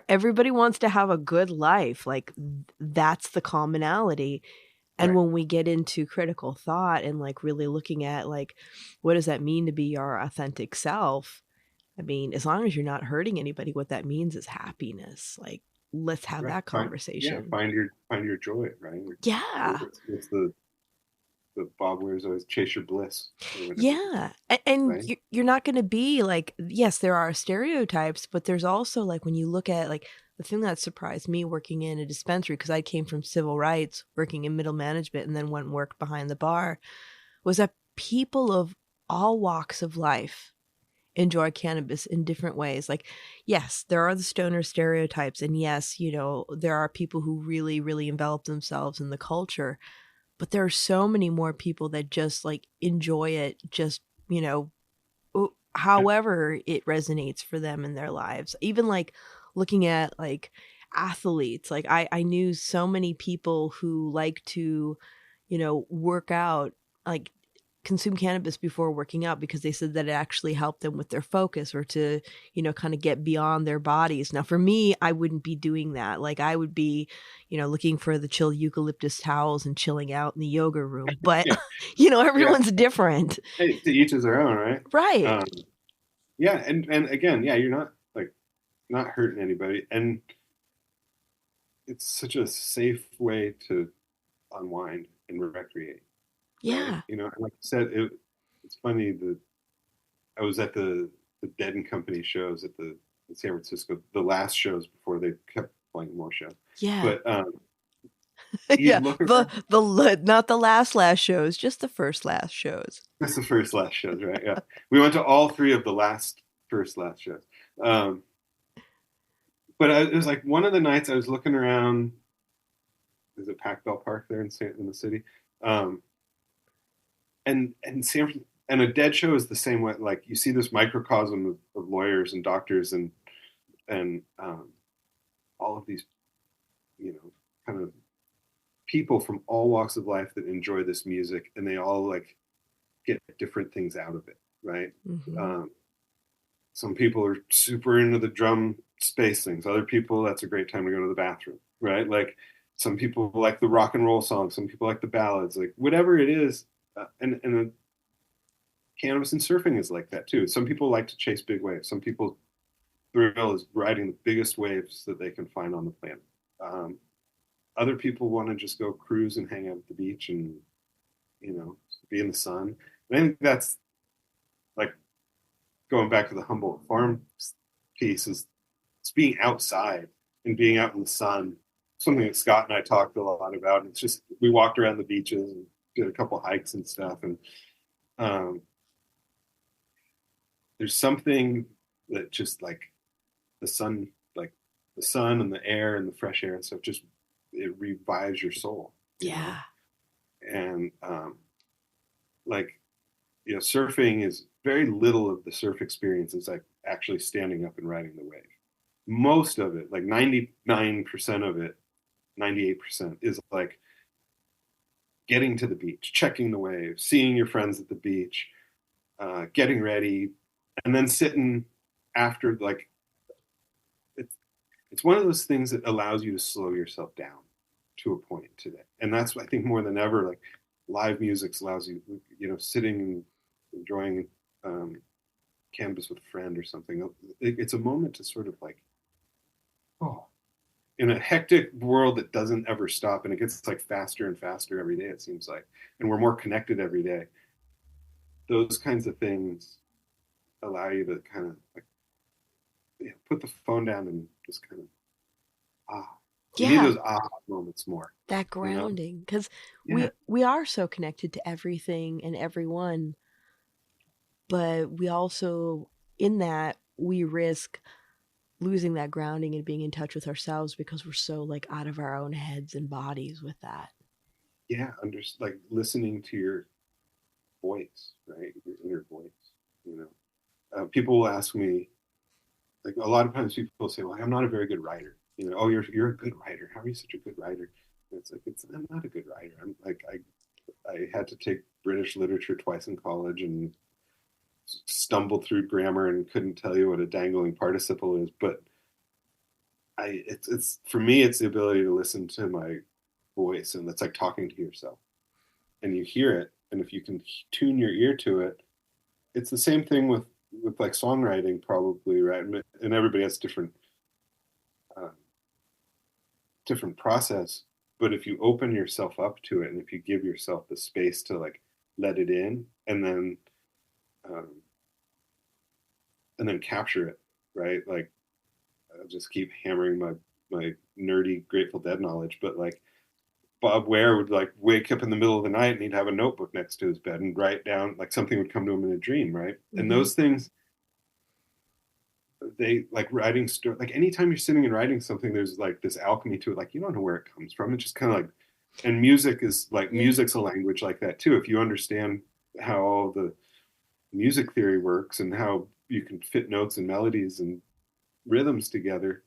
Everybody wants to have a good life. Like, that's the commonality. And when we get into critical thought and like really looking at like, what does that mean to be your authentic self? I mean, as long as you're not hurting anybody, what that means is happiness. Like, let's have that conversation. Find your joy, right? Yeah. It's the Bob wears always, chase your bliss. Yeah. And right? You're not going to be like, yes, there are stereotypes, but there's also like, when you look at like, the thing that surprised me working in a dispensary, because I came from civil rights, working in middle management, and then went and worked behind the bar, was that people of all walks of life enjoy cannabis in different ways. Like, yes, there are the stoner stereotypes, and yes, there are people who really, really envelop themselves in the culture, but there are so many more people that just like enjoy it, just, however it resonates for them in their lives. Even like looking at like athletes, like I knew so many people who like to, work out, like consume cannabis before working out, because they said that it actually helped them with their focus, or to, kind of get beyond their bodies. Now, for me, I wouldn't be doing that. Like, I would be, looking for the chill eucalyptus towels and chilling out in the yoga room. But, everyone's different. Hey, to each is their own, right? Right. Yeah. And again, yeah, you're not hurting anybody. And it's such a safe way to unwind and recreate. Yeah. Right? And like you said, it's funny that I was at the Dead and Company shows in San Francisco, the last shows before they kept playing more shows. Yeah. But yeah, not the last shows, just the first last shows. That's the first last shows, right? Yeah. We went to all three of the last shows. but it was like one of the nights I was looking around. Is it Pac Bell Park there in the city? Um, and and a dead show is the same way. Like you see this microcosm of lawyers and doctors and all of these, kind of people from all walks of life that enjoy this music, and they all like get different things out of it, right? Mm-hmm. Some people are super into the drum space things. Other people, that's a great time to go to the bathroom, right? Like some people like the rock and roll songs. Some people like the ballads. Like whatever it is, and cannabis and surfing is like that too. Some people like to chase big waves. Some people thrill is riding the biggest waves that they can find on the planet. Other people want to just go cruise and hang out at the beach and be in the sun. And I think that's like going back to the Humboldt Farm piece is it's being outside and being out in the sun. Something that Scott and I talked a lot about. And it's just we walked around the beaches and did a couple hikes and stuff. And there's something that just like the sun, like the sun and the air and the fresh air and stuff, just it revives your soul. Yeah. And surfing is very little of the surf experience is like actually standing up and riding the wave. Most of it, like 99% of it, 98% is like getting to the beach, checking the waves, seeing your friends at the beach, getting ready, and then sitting after. Like it's one of those things that allows you to slow yourself down to a point today. And that's, I think, more than ever, like live music allows you, sitting and enjoying cannabis with a friend or something. It's a moment to sort of like, oh, in a hectic world that doesn't ever stop, and it gets like faster and faster every day, it seems like, and we're more connected every day. Those kinds of things allow you to kind of like put the phone down and just kind of you need those moments more. That grounding, because we are so connected to everything and everyone, but we also, in that, we risk losing that grounding and being in touch with ourselves because we're so like out of our own heads and bodies with that. Yeah, like listening to your voice, right? Your inner voice. People will ask me, like a lot of times people say, "Well, I'm not a very good writer." Oh, you're a good writer. How are you such a good writer? And it's like I'm not a good writer. I'm like I had to take British literature twice in college and stumbled through grammar and couldn't tell you what a dangling participle is. But it's for me, it's the ability to listen to my voice, and it's like talking to yourself, and you hear it, and if you can tune your ear to it, it's the same thing with like songwriting, probably, right? And everybody has different process, but if you open yourself up to it and if you give yourself the space to like let it in and then capture it, right? Like I'll just keep hammering my nerdy Grateful Dead knowledge, but like Bob Ware would like wake up in the middle of the night and he'd have a notebook next to his bed and write down, like something would come to him in a dream, right? Mm-hmm. And those things, they like writing like anytime you're sitting and writing something, there's like this alchemy to it. Like you don't know where it comes from. It's just kind of like, and music is like, music's a language like that too. If you understand how all the music theory works and how you can fit notes and melodies and rhythms together,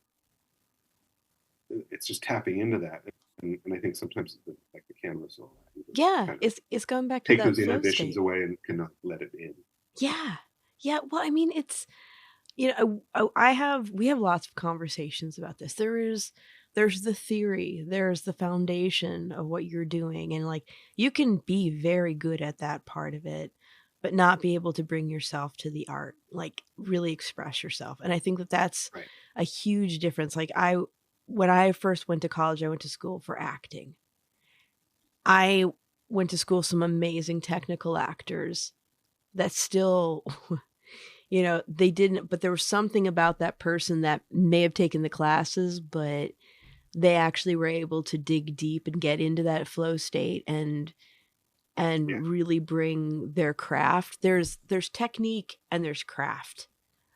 it's just tapping into that. And I think sometimes like the cannabis will it's going back to take that those flow inhibitions state. away and cannot let it in. Well, I mean, it's, we have lots of conversations about this. There's the theory, there's the foundation of what you're doing, and like you can be very good at that part of it, but not be able to bring yourself to the art, like really express yourself. And I think that that's a huge difference. Like when I first went to college, I went to school for acting. I went to school with some amazing technical actors that still, they didn't, but there was something about that person that may have taken the classes, but they actually were able to dig deep and get into that flow state and really bring their craft. There's technique and there's craft.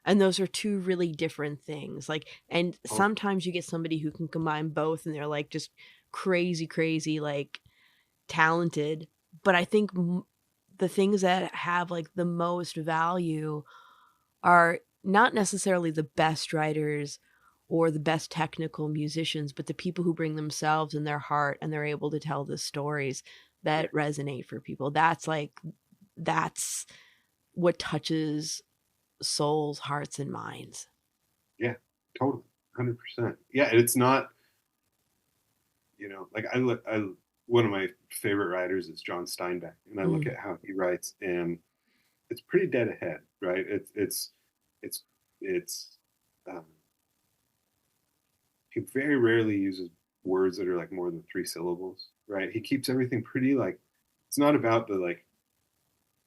And those are two really different things. Like, and Oh, sometimes you get somebody who can combine both and they're like just crazy, crazy, like talented. But I think the things that have like the most value are not necessarily the best writers or the best technical musicians, but the people who bring themselves and their heart and they're able to tell the stories yeah, that resonate for people. That's what touches souls, hearts, and minds. yeah, totally, 100%. Yeah, and it's not, like one of my favorite writers is John Steinbeck, and I look Mm. at how he writes, and it's pretty dead ahead, right? It's it's um, he very rarely uses words that are like more than three syllables, right? He keeps everything pretty like it's not about the like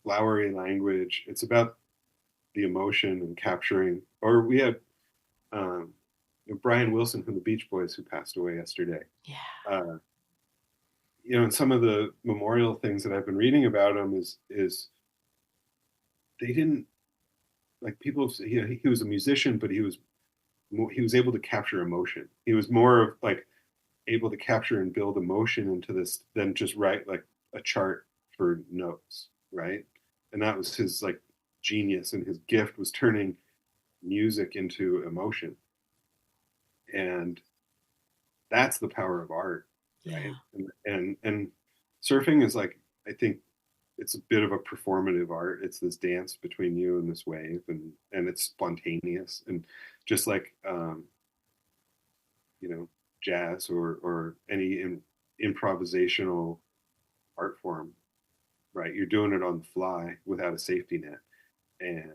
flowery language. It's about the emotion and capturing. Or we had um, Brian Wilson from the Beach Boys who passed away yesterday. Yeah. Uh, and some of the memorial things that I've been reading about him is they didn't like people. He was a musician, but he was able to capture emotion. He was more of like able to capture and build emotion into this than just write like a chart for notes, right? And that was his like genius, and his gift was turning music into emotion, and that's the power of art, Yeah. right? And surfing is like, I think it's a bit of a performative art. It's this dance between you and this wave, and it's spontaneous, and just like you know jazz or any improvisational art form, right? You're doing it on the fly without a safety net, and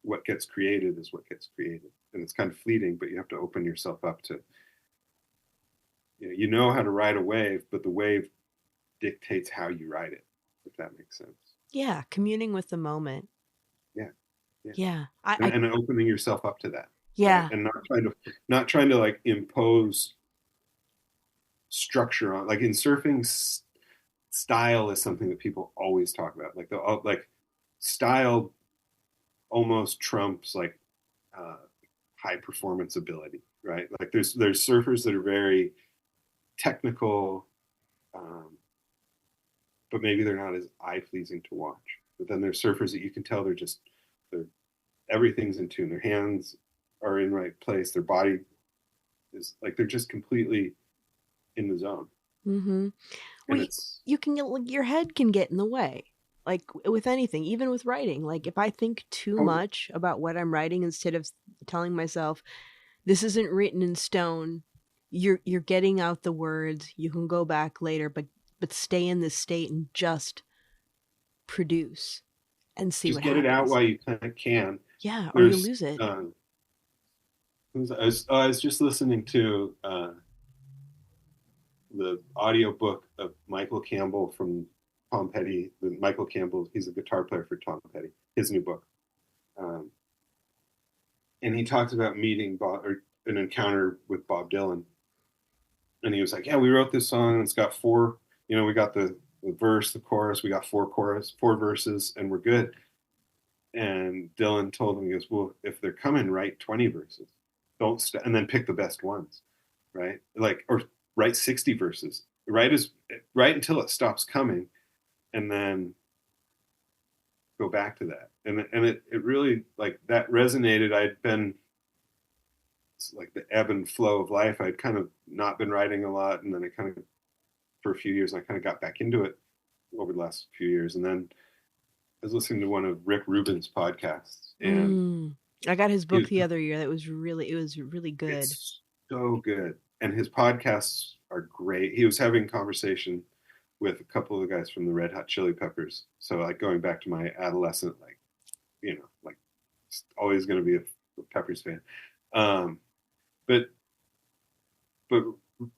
what gets created is what gets created, and it's kind of fleeting, but you have to open yourself up to how to ride a wave, but the wave dictates how you ride it, if that makes sense. Yeah. Communing with the moment. Yeah, yeah, Yeah. and opening yourself up to that, right? Yeah. And not trying to like impose structure on, like in surfing. Style is something that people always talk about. Like like style almost trumps like uh, high performance ability, right? Like there's surfers that are very technical, um, but maybe they're not as eye pleasing to watch. But then there's surfers that you can tell they're everything's in tune. Their hands are in right place. Their body is like they're just completely in the zone, Mm-hmm. Well, and it's you can get like your head can get in the way, like with anything, even with writing. Like if I think too totally much about what I'm writing instead of telling myself this isn't written in stone, you're getting out the words. You can go back later, but stay in this state and just produce and see just what get it out happens. while you kind of can. Yeah, or you'll There's lose it. I was just listening to the audiobook of Michael Campbell from Tom Petty. Michael Campbell, he's a guitar player for Tom Petty, his new book. Um, and he talks about meeting Bob, or an encounter with Bob Dylan. And he was like, yeah, we wrote this song and it's got four, we got the verse, the chorus, we got four verses, and we're good. And Dylan told him, he goes, well, if they're coming, write 20 verses. And then pick the best ones, right? Like, or write 60 verses. Write until it stops coming, and then go back to that. And it really, like, that resonated. I'd been, it's like the ebb and flow of life. I'd kind of not been writing a lot, and then I kind of, for a few years, I kind of got back into it over the last few years. And then I was listening to one of Rick Rubin's podcasts, and I got his he book was, the other year. It was really good. it's so good. And his podcasts are great. He was having conversation with a couple of the guys from the Red Hot Chili Peppers. So like going back to my adolescent, like, like always going to be a Peppers fan. Um, but but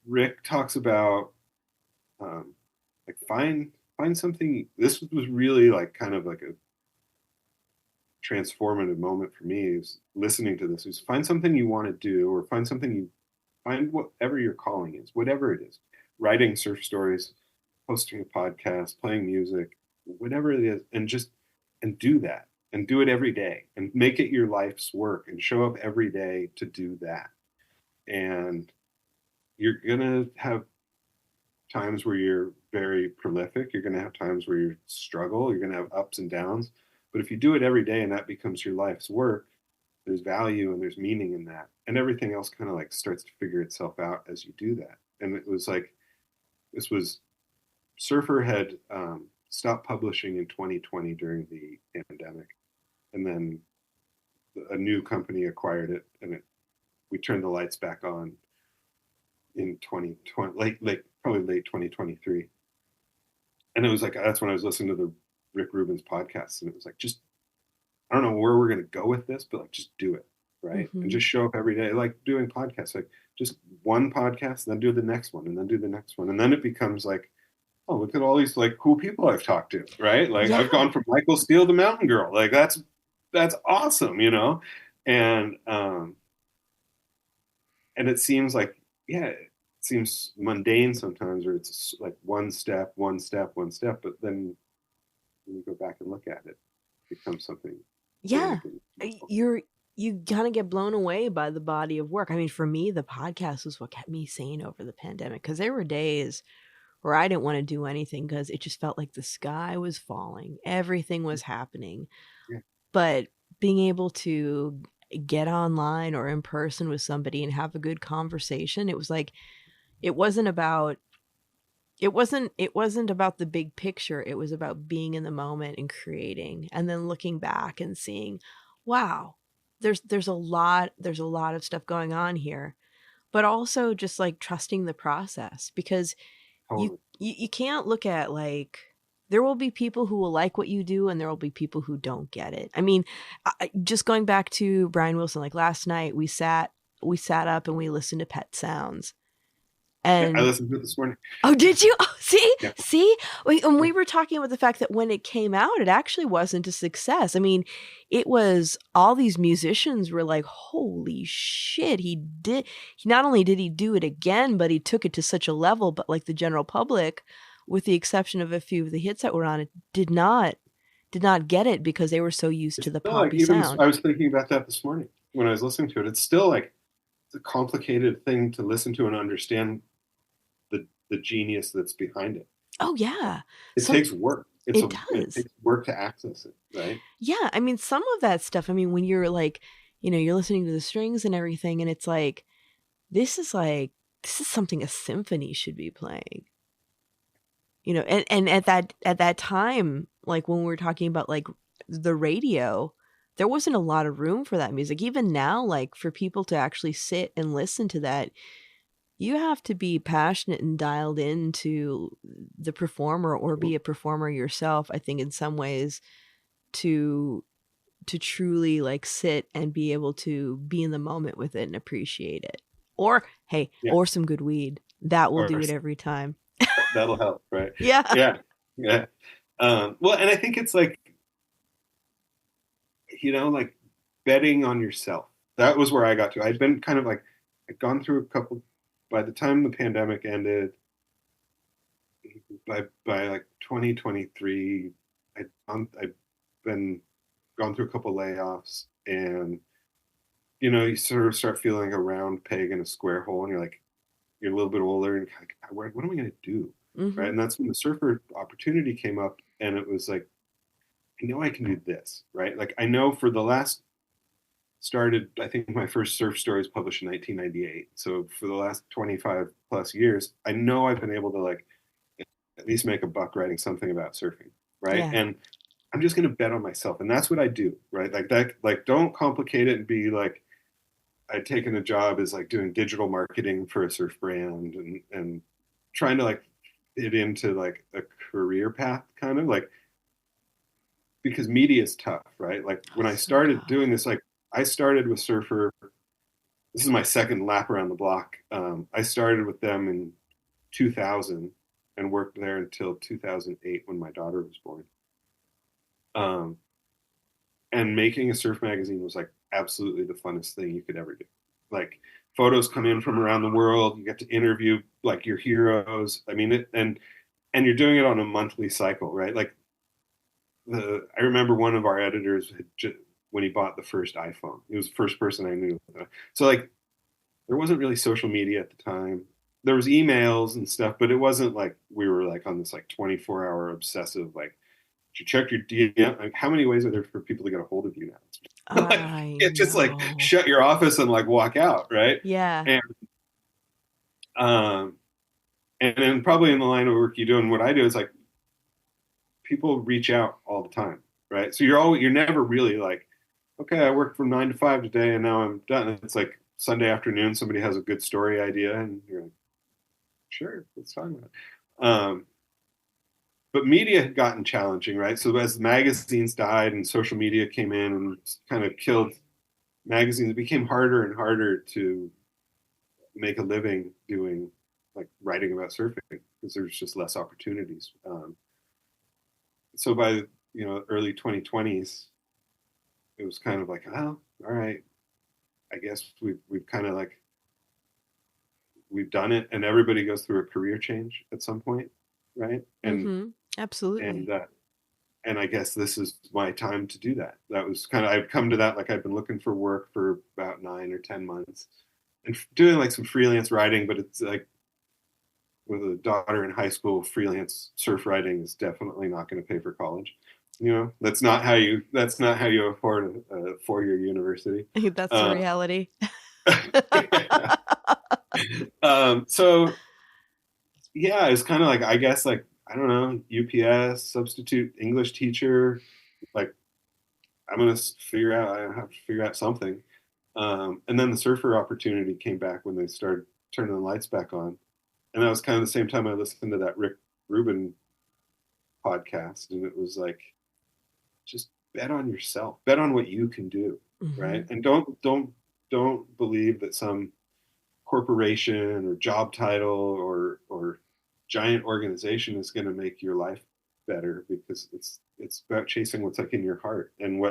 Rick talks about like find something. This was really like kind of like a transformative moment for me. Is listening to this. Is find something you want to do, or find whatever your calling is, whatever it is. Writing surf stories, hosting a podcast, playing music, whatever it is, and do that. and do it every day and make it your life's work and show up every day to do that. And you're going to have times where you're very prolific. You're going to have times where you struggle. You're going to have ups and downs. But if you do it every day and that becomes your life's work, there's value and there's meaning in that. And everything else kind of like starts to figure itself out as you do that. And it was like, this was, Surfer had stopped publishing in 2020 during the pandemic. And then a new company acquired it, and we turned the lights back on in 2020, probably late 2023. And it was like, that's when I was listening to the Rick Rubin's podcast. And it was like, just, I don't know where we're going to go with this, but like, just do it. Right. And just show up every day, like doing podcasts, like just one podcast, and then do the next one, and then do the next one. And then it becomes like, oh, look at all these like cool people I've talked to. Right. Like I've gone from Michael Steele to Mountain Girl. Like that's awesome, you know? And it seems like, it seems mundane sometimes, or it's like one step, but then when you go back and look at it, it becomes something. Yeah. You kind of get blown away by the body of work. I mean, for me, the podcast was what kept me sane over the pandemic, because there were days where I didn't want to do anything because it just felt like the sky was falling. Everything was happening. Yeah. But being able to get online or in person with somebody and have a good conversation, it was like, it wasn't about the big picture. It was about being in the moment and creating, and then looking back and seeing, wow, there's a lot of stuff going on here, but also just like trusting the process, because you can't look at like, there will be people who will like what you do and there will be people who don't get it. I mean, just going back to Brian Wilson, like last night we sat up and we listened to Pet Sounds. And I listened to it this morning. Oh, did you? Oh, see? Yeah. See? And we were talking about the fact that when it came out, it actually wasn't a success. I mean, it was, all these musicians were like, holy shit, not only did he do it again, but he took it to such a level, but like the general public, with the exception of a few of the hits that were on it, did not get it because they were so used to the poppy sound. I was thinking about that this morning when I was listening to it. It's still like, it's a complicated thing to listen to and understand the genius that's behind it. Oh yeah. It takes work. It does. It takes work to access it, right? Yeah. I mean, some of that stuff, I mean, when you're like, you know, you're listening to the strings and everything, and it's like, this is something a symphony should be playing. You know, and at that time, like when we were talking about like the radio, there wasn't a lot of room for that music. Even now, like for people to actually sit and listen to that, you have to be passionate and dialed into the performer, or be a performer yourself, I think, in some ways, to truly like sit and be able to be in the moment with it and appreciate it. Or hey, or some good weed. That will do it every time. That'll help, right? Yeah. Well, and I think it's like, you know, like betting on yourself. That was where I got to. I'd been kind of like, I'd gone through a couple, by the time the pandemic ended, by like 2023, I'd been gone through a couple layoffs, and, you know, you sort of start feeling a round peg in a square hole, and you're like, you're a little bit older, and like, what am I going to do? Mm-hmm. Right. And that's when the Surfer opportunity came up, and it was like, I know I can do this, right? Like I know for the last, I think my first surf story was published in 1998. So for the last 25 plus years, I know I've been able to like at least make a buck writing something about surfing, right? Yeah. And I'm just going to bet on myself. And that's what I do, right? Like that, like don't complicate it and be like, I'd taken a job as like doing digital marketing for a surf brand and trying to like fit into like a career path kind of like, because media is tough, right? Like when I started doing this, like I started with Surfer. This is my second lap around the block. I started with them in 2000 and worked there until 2008 when my daughter was born. And making a surf magazine was like absolutely the funnest thing you could ever do. Like photos come in from around the world. You get to interview like your heroes. I mean, and you're doing it on a monthly cycle, right? Like I remember one of our editors when he bought the first iPhone. He was the first person I knew. So like, there wasn't really social media at the time. There was emails and stuff, but it wasn't like we were like on this like 24-hour obsessive like. You check your DM. Like, how many ways are there for people to get a hold of you now? Like, I it's just like know. shut your office and like walk out, right? Yeah. Um, and then probably in the line of work you do and what I do is like people reach out all the time, right? So you're never really like, okay, I worked from 9 to 5 today and now I'm done. It's like Sunday afternoon, somebody has a good story idea and you're like, sure, let's talk about it. But media had gotten challenging, right? So as the magazines died and social media came in and kind of killed magazines, it became harder and harder to make a living doing like writing about surfing because there's just less opportunities. So by early 2020s, it was kind of like, oh, all right, I guess we've kind of like we've done it, and everybody goes through a career change at some point, right? Absolutely. And I guess this is my time to do that. That was kind of I've come to that like I've been looking for work for about 9 or 10 months, and doing like some freelance writing, but it's like with a daughter in high school, freelance surf writing is definitely not going to pay for college. That's not how you afford a 4-year university. That's the reality. Yeah. So yeah, it's kind of like, I guess, like, I don't know, UPS, substitute English teacher, like I have to figure out something. And then the surfer opportunity came back when they started turning the lights back on. And that was kind of the same time I listened to that Rick Rubin podcast. And it was like, just bet on yourself, bet on what you can do. Right. And don't believe that some corporation or job title or giant organization is going to make your life better, because it's about chasing what's like in your heart and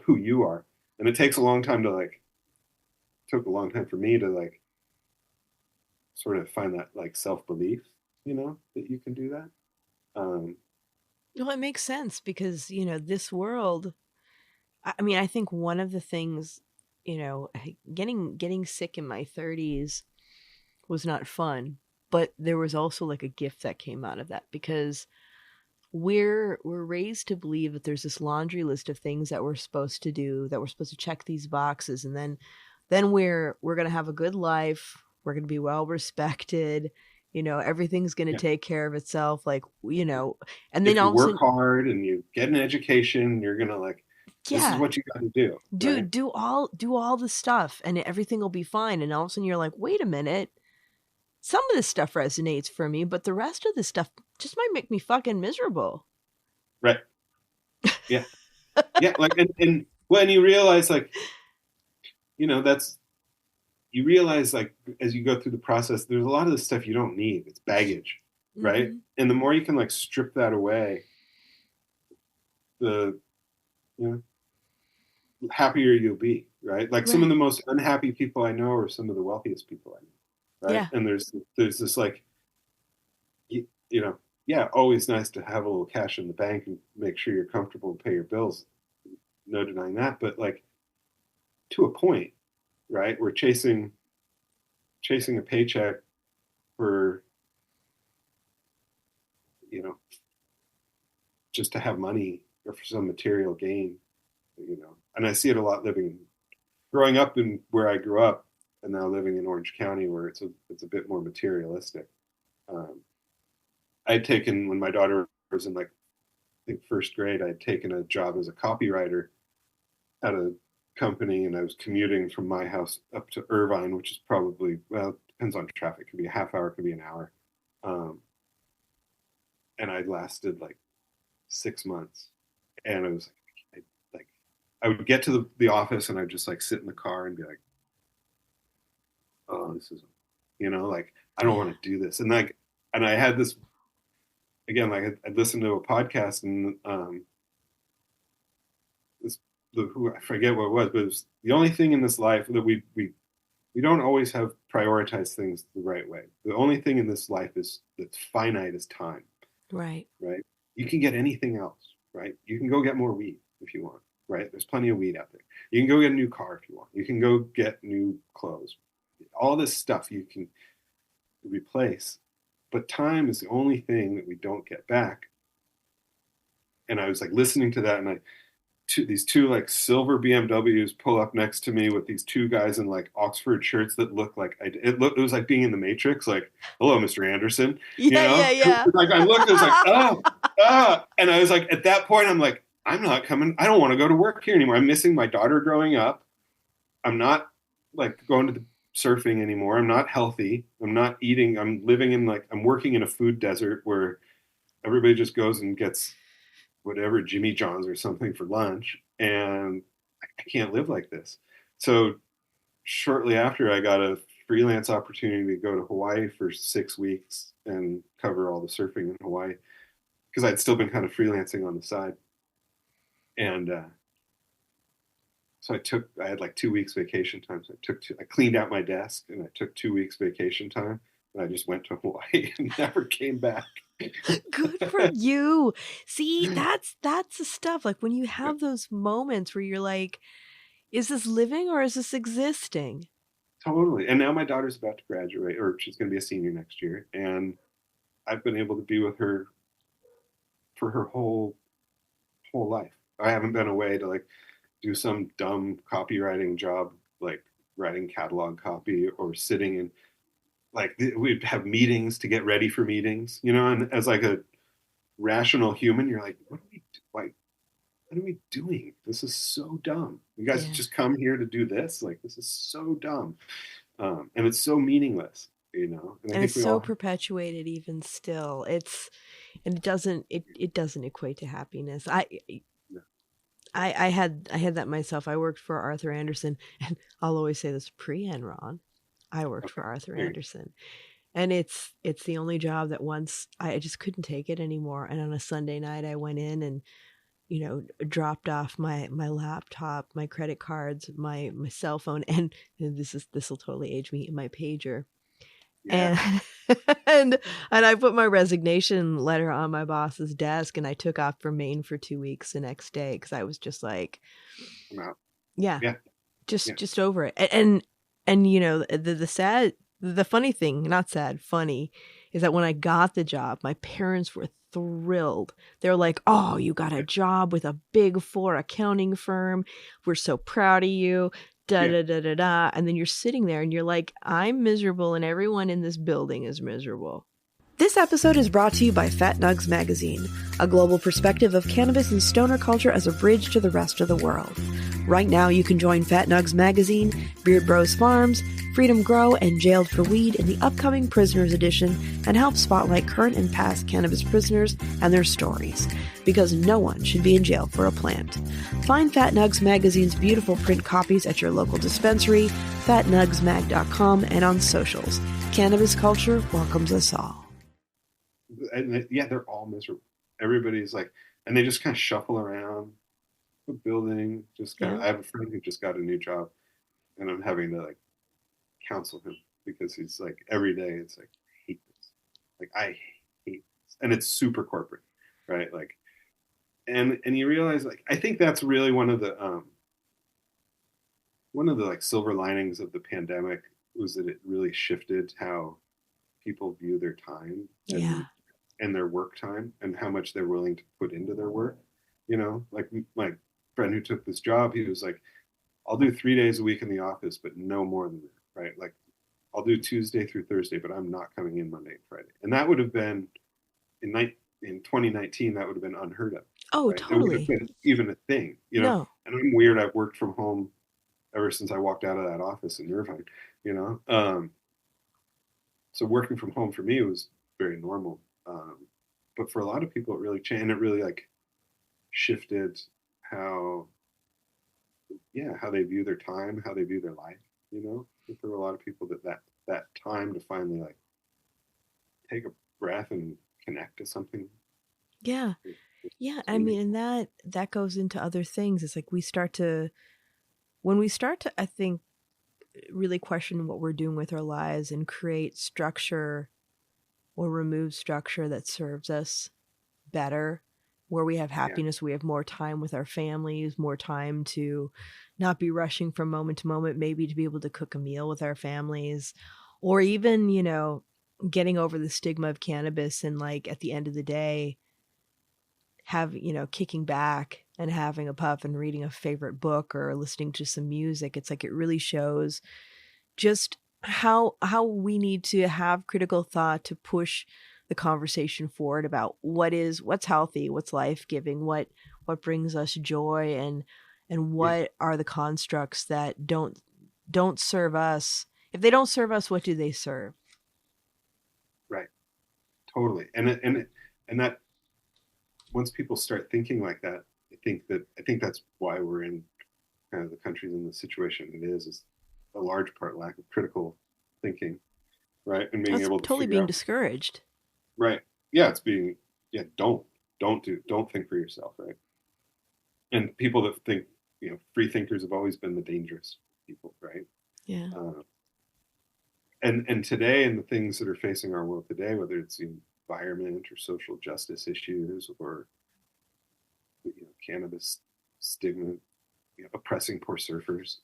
who you are. And it takes a long time took a long time for me to like sort of find that like self-belief, that you can do that. Well, it makes sense because, this world, I mean, I think one of the things, getting sick in my 30s was not fun, but there was also like a gift that came out of that, because we're raised to believe that there's this laundry list of things that we're supposed to do, that we're supposed to check these boxes, and then we're going to have a good life, we're going to be well respected, everything's going to take care of itself, like, and then if you all of a work sudden, hard and you get an education, you're gonna like, this is what you got to do. Right? do all the stuff and everything will be fine. And all of a sudden you're like, wait a minute, some of this stuff resonates for me, but the rest of this stuff just might make me fucking miserable. Right. Yeah. Yeah. Like, and when you realize like, you realize like, as you go through the process, there's a lot of the stuff you don't need. It's baggage. Right. And the more you can like strip that away, the, happier you'll be. Right. Like some of the most unhappy people I know are some of the wealthiest people I know. Right. Yeah. And there's this like, yeah, always nice to have a little cash in the bank and make sure you're comfortable and pay your bills. No denying that. But like, to a point, right? We're chasing a paycheck for, just to have money or for some material gain, and I see it a lot growing up in where I grew up and now living in Orange County, where it's a bit more materialistic. I'd taken, when my daughter was in like, I think first grade, I'd taken a job as a copywriter at a company, and I was commuting from my house up to Irvine, which is probably, well, it depends on traffic. It could be a half hour, it could be an hour. And I lasted like 6 months, and it was like I would get to the office and I'd just like sit in the car and be like, oh, this is, like, I don't want to do this. And like, and I had this, again, like I'd listened to a podcast, and I forget what it was, but it was the only thing in this life that we don't always have prioritized things the right way. The only thing in this life that's finite is time. Right. Right. You can get anything else. right? You can go get more weed if you want, right? There's plenty of weed out there. You can go get a new car if you want. You can go get new clothes. All this stuff you can replace, but time is the only thing that we don't get back. And I was like listening to that, and these two like silver BMWs pull up next to me with these two guys in like Oxford shirts that look like it was like being in the Matrix, like, hello, Mr. Anderson. Yeah. Like I looked, I was like, and I was like, at that point, I'm like, I'm not coming. I don't want to go to work here anymore. I'm missing my daughter growing up. I'm not like going to the surfing anymore. I'm not healthy. I'm not eating. I'm living in like, I'm working in a food desert where everybody just goes and gets whatever, Jimmy John's or something for lunch. And I can't live like this. So shortly after, I got a freelance opportunity to go to Hawaii for 6 weeks and cover all the surfing in Hawaii, because I'd still been kind of freelancing on the side. And so I had like 2 weeks vacation time. So I cleaned out my desk and I took 2 weeks vacation time, and I just went to Hawaii and never came back. Good for you. See, that's the stuff. Like when you have those moments where you're like, is this living or is this existing? Totally. And now my daughter's about to graduate, or she's going to be a senior next year. And I've been able to be with her for her whole life. I haven't been away to like do some dumb copywriting job, like writing catalog copy or sitting in, like we'd have meetings to get ready for meetings, and as like a rational human, you're like, what are we doing? This is so dumb. You guys just come here to do this? Like, this is so dumb. And it's so meaningless, And it's so perpetuated even still. It doesn't equate to happiness. I had that myself. I worked for Arthur Andersen, and I'll always say this pre-Enron. I worked for Arthur Andersen, and it's the only job that once I just couldn't take it anymore. And on a Sunday night, I went in and, dropped off my laptop, my credit cards, my cell phone, and this will totally age me, my pager. Yeah. And I put my resignation letter on my boss's desk, and I took off for Maine for 2 weeks the next day, because I was just like, I'm out. Just over it. And the funny thing, not sad, funny, is that when I got the job, my parents were thrilled. They're like, oh, you got a job with a Big Four accounting firm. We're so proud of you. Da da da da da. And then you're sitting there and you're like, I'm miserable and everyone in this building is miserable. This episode is brought to you by Fat Nugs Magazine, a global perspective of cannabis and stoner culture as a bridge to the rest of the world. Right now, you can join Fat Nugs Magazine, Beard Bros Farms, Freedom Grow, and Jailed for Weed in the upcoming Prisoners Edition and help spotlight current and past cannabis prisoners and their stories, because no one should be in jail for a plant. Find Fat Nugs Magazine's beautiful print copies at your local dispensary, fatnugsmag.com, and on socials. Cannabis culture welcomes us all. And they're all miserable. Everybody's like, and they just kind of shuffle around the building. Just kind of, I have a friend who just got a new job, and I'm having to like counsel him, because he's like, every day it's like, I hate this. Like, I hate this. And it's super corporate, right? Like, and you realize, like, I think that's really one of the like silver linings of the pandemic, was that it really shifted how people view their time and their work time, and how much they're willing to put into their work. Like my friend who took this job, he was like, I'll do 3 days a week in the office, but no more than that, right? Like, I'll do Tuesday through Thursday, but I'm not coming in Monday and Friday. And that would have been in 2019, that would have been unheard of. Oh, right? totally. It would have been even a thing, No. And I'm weird. I've worked from home ever since I walked out of that office in Irvine, So working from home for me was very normal. But for a lot of people, it really changed. And it really like shifted how they view their time, how they view their life. There were a lot of people that time to finally like take a breath and connect to something. Yeah. I mean, and that goes into other things. It's like when we start to, I think, really question what we're doing with our lives and create structure or remove structure that serves us better, where we have Yeah. happiness, we have more time with our families, more time to not be rushing from moment to moment, maybe to be able to cook a meal with our families, or even, getting over the stigma of cannabis and like at the end of the day, kicking back and having a puff and reading a favorite book or listening to some music. It's like it really shows just how we need to have critical thought to push the conversation forward about what's healthy, what's life-giving, what brings us joy, and what are the constructs that don't serve us. If they don't serve us, what do they serve? Right. Totally. And that once people start thinking like that, I think that's why we're in kind of the country's in the situation it is a large part lack of critical thinking, right? And being That's able to totally figure being out, discouraged. right? Yeah, it's being don't think for yourself, right? And people that think, free thinkers have always been the dangerous people, right? Yeah. And today, and the things that are facing our world today, whether it's the environment or social justice issues or cannabis stigma, oppressing poor surfers.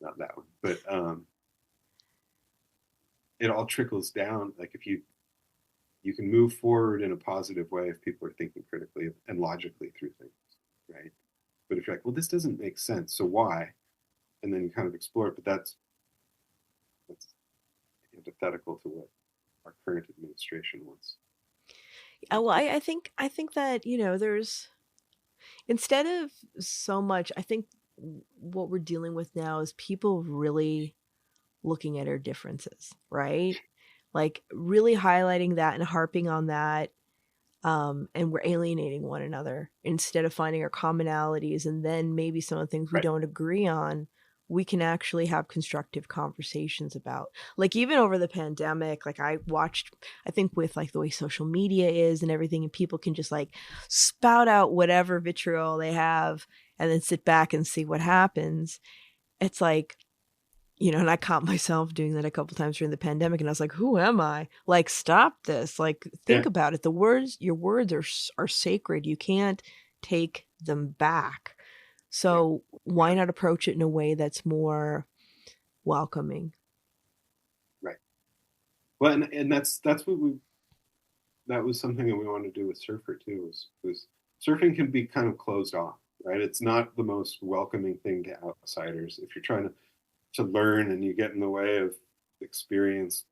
Not that one, but it all trickles down. Like if you can move forward in a positive way if people are thinking critically and logically through things, right? But if you're like, well, this doesn't make sense, so why? And then you kind of explore it, but that's antithetical to what our current administration wants. Well, I think that there's, instead of so much, I think what we're dealing with now is people really looking at our differences, right? Like really highlighting that and harping on that. And we're alienating one another instead of finding our commonalities. And then maybe some of the things we Right. don't agree on, we can actually have constructive conversations about. Like even over the pandemic, like I think with like the way social media is and everything, and people can just like spout out whatever vitriol they have and then sit back and see what happens. It's like, and I caught myself doing that a couple times during the pandemic, and I was like, "Who am I? Like, stop this! Like, think about it. Your words are sacred. You can't take them back. So why not approach it in a way that's more welcoming?" Right. Well, and that's what that was something that we wanted to do with Surfer too. Was surfing can be kind of closed off, right? It's not the most welcoming thing to outsiders. If you're trying to learn and you get in the way of experienced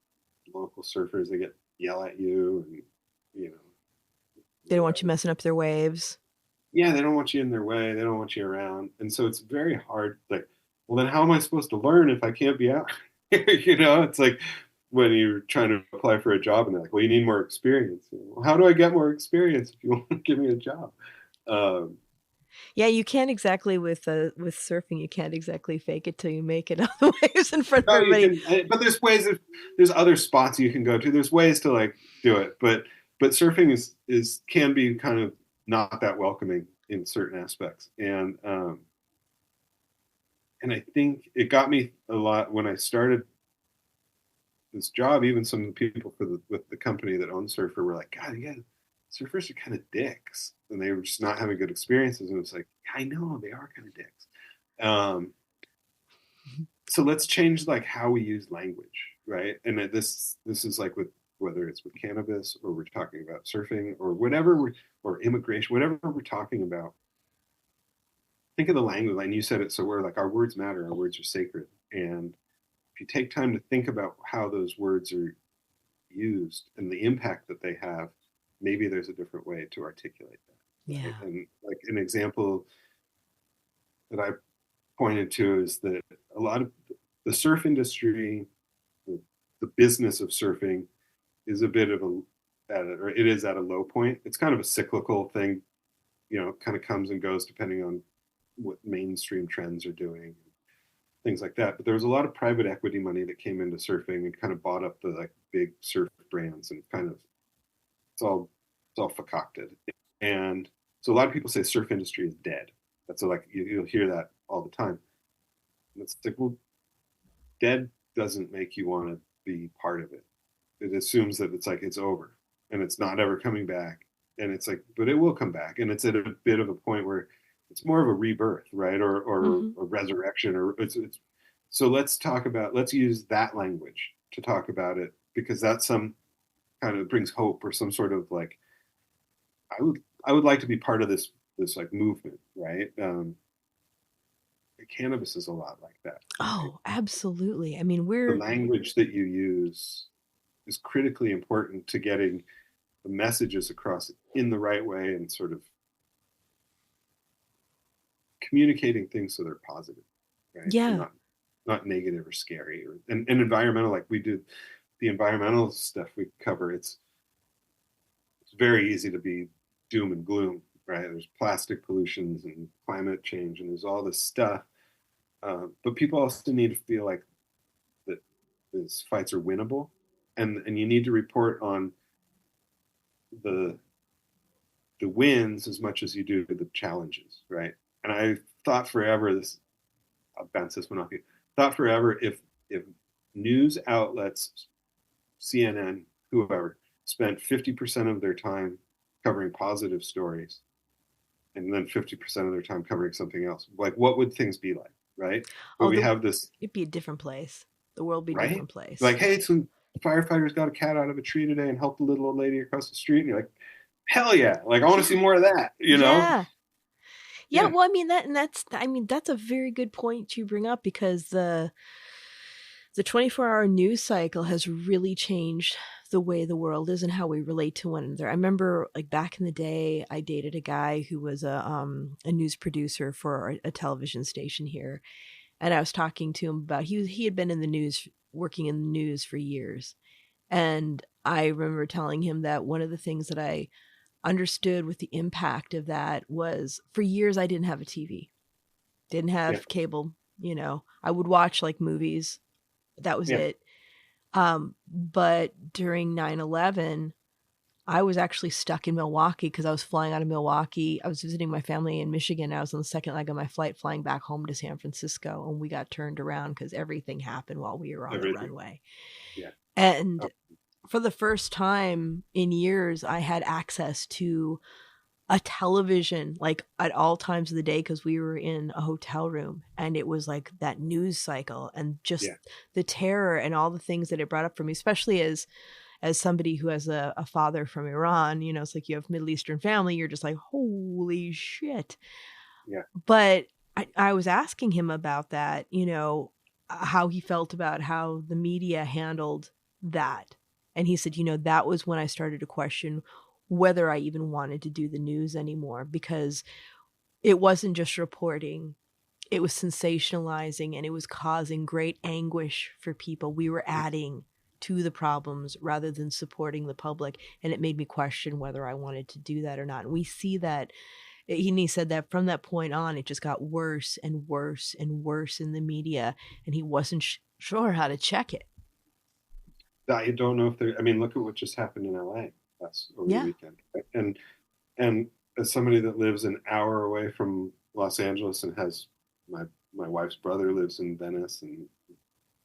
local surfers, they yell at you, and They don't want you messing up their waves. Yeah, they don't want you in their way. They don't want you around, and so it's very hard. Like, well, then how am I supposed to learn if I can't be out here? It's like when you're trying to apply for a job and they're like, well, you need more experience. Well, how do I get more experience if you want to give me a job? Yeah, you can't exactly with surfing. You can't exactly fake it till you make it on the waves in front of everybody. But there's ways. There's other spots you can go to. There's ways to like do it. But surfing can be kind of not that welcoming in certain aspects. And I think it got me a lot when I started this job. Even some of the people with the company that owns Surfer were like, God, yeah, surfers are kind of dicks, and they were just not having good experiences. And it's like, I know they are kind of dicks. So let's change like how we use language, right? And this is like with whether it's with cannabis or we're talking about surfing or whatever or immigration, whatever we're talking about. Think of the language, and you said it so we're like, our words matter, our words are sacred. And if you take time to think about how those words are used and the impact that they have, maybe there's a different way to articulate that. Yeah. Right? And like an example that I pointed to is that a lot of the surf industry, the business of surfing, is a bit of it is at a low point. It's kind of a cyclical thing, kind of comes and goes depending on what mainstream trends are doing, things like that. But there was a lot of private equity money that came into surfing and kind of bought up the like big surf brands, and kind of it's all concocted. And so a lot of people say surf industry is dead. That's like you'll hear that all the time. And it's like, well, dead doesn't make you want to be part of it. It assumes that it's like it's over. and it's not ever coming back. And it's like, but it will come back. And it's at a bit of a point where it's more of a rebirth, right? Or a resurrection, or it's so let's use that language to talk about it, because that's some kind of brings hope, or some sort of like, I would like to be part of this like movement, right? Cannabis is a lot like that. Oh, absolutely. I mean, The language that you use is critically important to getting the messages across in the right way, and sort of communicating things so they're positive, right? yeah. And not negative or scary, and environmental, like we do the environmental stuff we cover. It's very easy to be doom and gloom, right? There's plastic pollutions and climate change, and there's all this stuff. But people also need to feel like that these fights are winnable, and you need to report on the wins as much as you do the challenges, right? And I thought forever this. I'll bounce this one off you. Thought forever if news outlets, CNN, whoever, spent 50% of their time covering positive stories, and then 50% of their time covering something else, like what would things be like, right? But we have this. It'd be a different place. The world would be a different place. Like, hey, some firefighters got a cat out of a tree today and helped a little old lady across the street, and you're like, hell yeah! Like, I want to see more of that, you know? Yeah, well, I mean that's a very good point to bring up, because the 24-hour news cycle has really changed the way the world is and how we relate to one another. I remember, like, back in the day, I dated a guy who was a news producer for a television station here, and I was talking to him about he had been in the news, working in the news for years, and I remember telling him that one of the things that I understood with the impact of that was, for years I didn't have a TV, didn't have cable. I would watch like movies, that was it. But during 9/11, I was actually stuck in Milwaukee, because I was flying out of Milwaukee. I was visiting my family in Michigan. I was on the second leg of my flight flying back home to San Francisco, and we got turned around because everything happened while we were on the runway. And for the first time in years, I had access to a television, like, at all times of the day, because we were in a hotel room, and it was like that news cycle, and just the terror and all the things that it brought up for me, especially as somebody who has a father from Iran. It's like you have Middle Eastern family, you're just like, holy shit. But I was asking him about that, how he felt about how the media handled that. And he said, that was when I started to question whether I even wanted to do the news anymore, because it wasn't just reporting, it was sensationalizing, and it was causing great anguish for people. We were adding to the problems rather than supporting the public. And it made me question whether I wanted to do that or not. And we see that. He said that from that point on, it just got worse and worse and worse in the media, and he wasn't sure how to check it. I don't know if I mean, look at what just happened in LA over the weekend. And as somebody that lives an hour away from Los Angeles, and has my wife's brother lives in Venice, and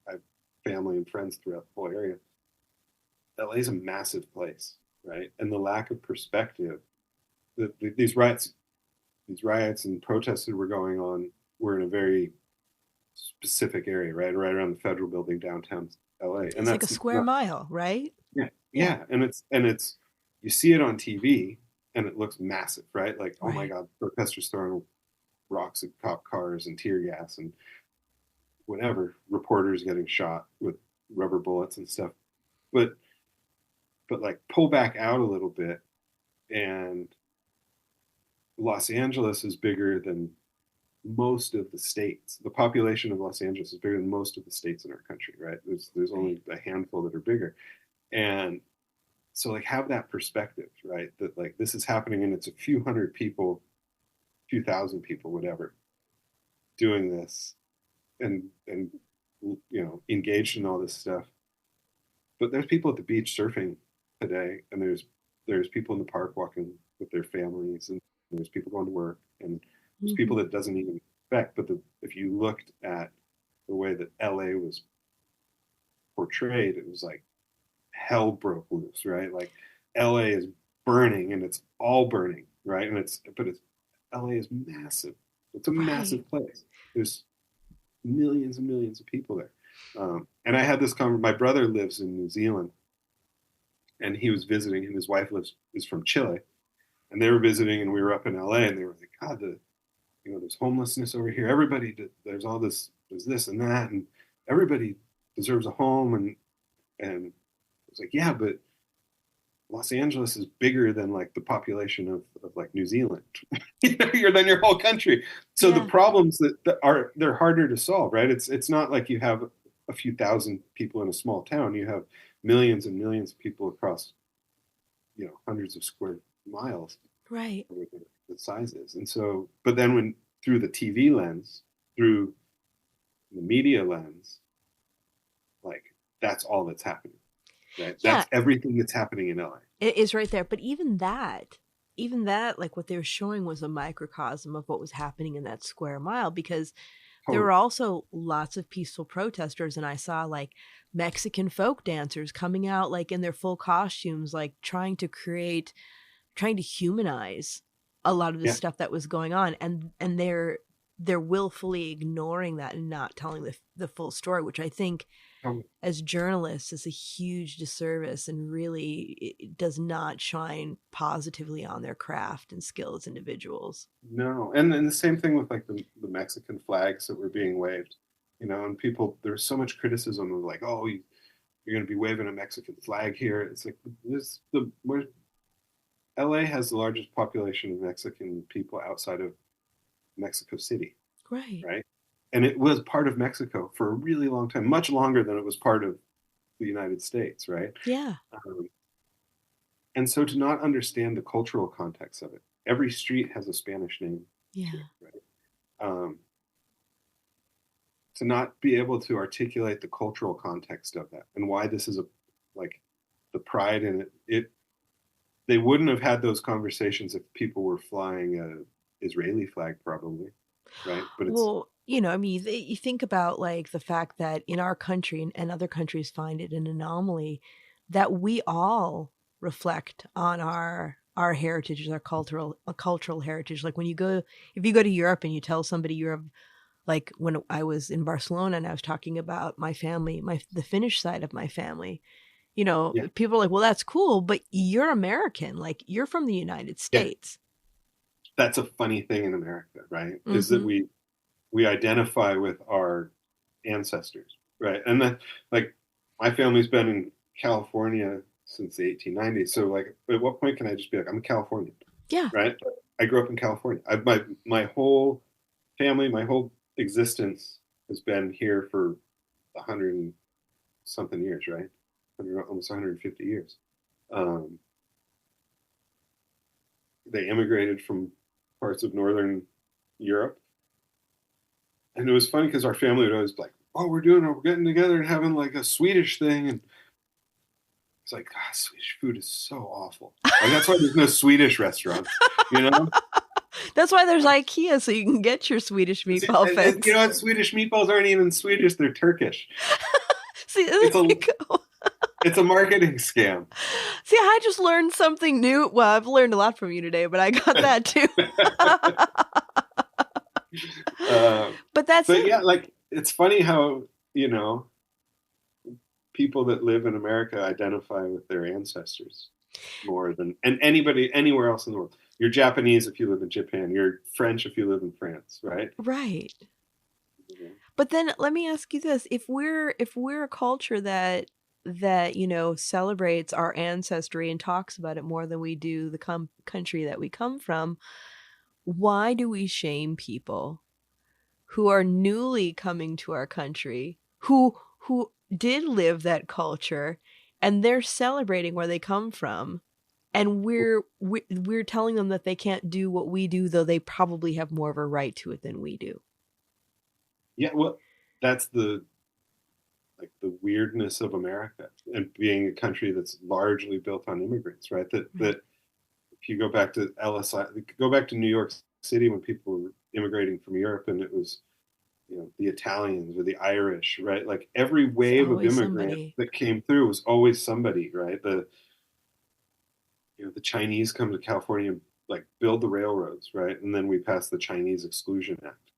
I have family and friends throughout the whole area, LA is a massive place, right? And the lack of perspective, these riots and protests that were going on were in a very specific area, right around the Federal Building, downtown LA. And it's like a square mile, right? Yeah. And it's you see it on TV, and it looks massive, right? Like, oh my God, protesters throwing rocks at cop cars and tear gas and whatever, reporters getting shot with rubber bullets and stuff. But like, pull back out a little bit, and Los Angeles is bigger than most of the states. The population of Los Angeles is bigger than most of the states in our country, right? There's only a handful that are bigger. And so, like, have that perspective, right? That, like, this is happening, and it's a few hundred people, few thousand people, whatever, doing this, and engaged in all this stuff. But there's people at the beach surfing today, and there's people in the park walking with their families, and there's people going to work, and there's people that doesn't even affect. But if you looked at the way that LA was portrayed, it was like hell broke loose, right? Like LA is burning and it's all burning, right? But LA is massive. It's a Right. massive place. There's millions and millions of people there. And I had this conversation. My brother lives in New Zealand, and he was visiting, and his wife is from Chile, and they were visiting, and we were up in LA, and they were like, God, there's homelessness over here. There's all this, there's this and that, and everybody deserves a home, and I was like, yeah, but Los Angeles is bigger than like the population of like New Zealand, bigger than your whole country. So the Yeah. problems they're harder to solve, right? It's not like you have a few thousand people in a small town. You have millions and millions of people across, hundreds of square miles, Right. whatever the size is. And so, but then when through the TV lens, through the media lens, like that's all that's happening, right? Yeah. That's everything that's happening in LA. It is right there. But even that, like what they were showing was a microcosm of what was happening in that square mile, because there were also lots of peaceful protesters, and I saw like Mexican folk dancers coming out like in their full costumes, like trying to humanize a lot of the Yeah. stuff that was going on, and they're willfully ignoring that and not telling the full story, which I think as journalists is a huge disservice, and really it does not shine positively on their craft and skill as individuals. No, and the same thing with like the Mexican flags that were being waved, and there's so much criticism of like, oh, you're going to be waving a Mexican flag here. It's like LA has the largest population of Mexican people outside of Mexico City, Right. right? And it was part of Mexico for a really long time, much longer than it was part of the United States, right? Yeah. And so to not understand the cultural context of it, every street has a Spanish name. Yeah. Right? To not be able to articulate the cultural context of that and why this is like the pride in it. They wouldn't have had those conversations if people were flying a Israeli flag, probably, right? But well, I mean, you think about like the fact that in our country and other countries find it an anomaly that we all reflect on our heritage, our cultural heritage. Like if you go to Europe and you tell somebody you're of, like when I was in Barcelona and I was talking about my family, the Finnish side of my family, yeah, people are like, well, that's cool, but you're American, like you're from the United yeah. States. That's a funny thing in America, right? Mm-hmm. Is that we identify with our ancestors, right? And then like my family's been in California since the 1890s. So like, at what point can I just be like, I'm a Californian? Yeah. Right. I grew up in California. My whole family, my whole existence has been here for 100 and something years, right? Almost 150 years. They immigrated from parts of Northern Europe. And it was funny because our family would always be like, oh, we're getting together and having like a Swedish thing. And it's like, God, Swedish food is so awful. And that's why there's no Swedish restaurants, That's why there's IKEA, so you can get your Swedish meatball fix. And you know what? Swedish meatballs aren't even Swedish; they're Turkish. See, there you go. It's a marketing scam. See, I just learned something new. Well, I've learned a lot from you today, but I got that too. But it. Yeah, like it's funny how people that live in America identify with their ancestors more than anybody anywhere else in the world. You're Japanese if you live in Japan. You're French if you live in France, right? Right. Mm-hmm. But then let me ask you this: if we're a culture that celebrates our ancestry and talks about it more than we do the country that we come from, why do we shame people who are newly coming to our country, who did live that culture, and they're celebrating where they come from, and we're telling them that they can't do what we do, though they probably have more of a right to it than we do? Yeah, well, that's the weirdness of America and being a country that's largely built on immigrants, right? That if you go back to go back to New York City when people were immigrating from Europe, and it was the Italians or the Irish, right? Like every wave of immigrants that came through was always somebody, right? the Chinese come to California and like build the railroads, right? And then we pass the Chinese Exclusion Act.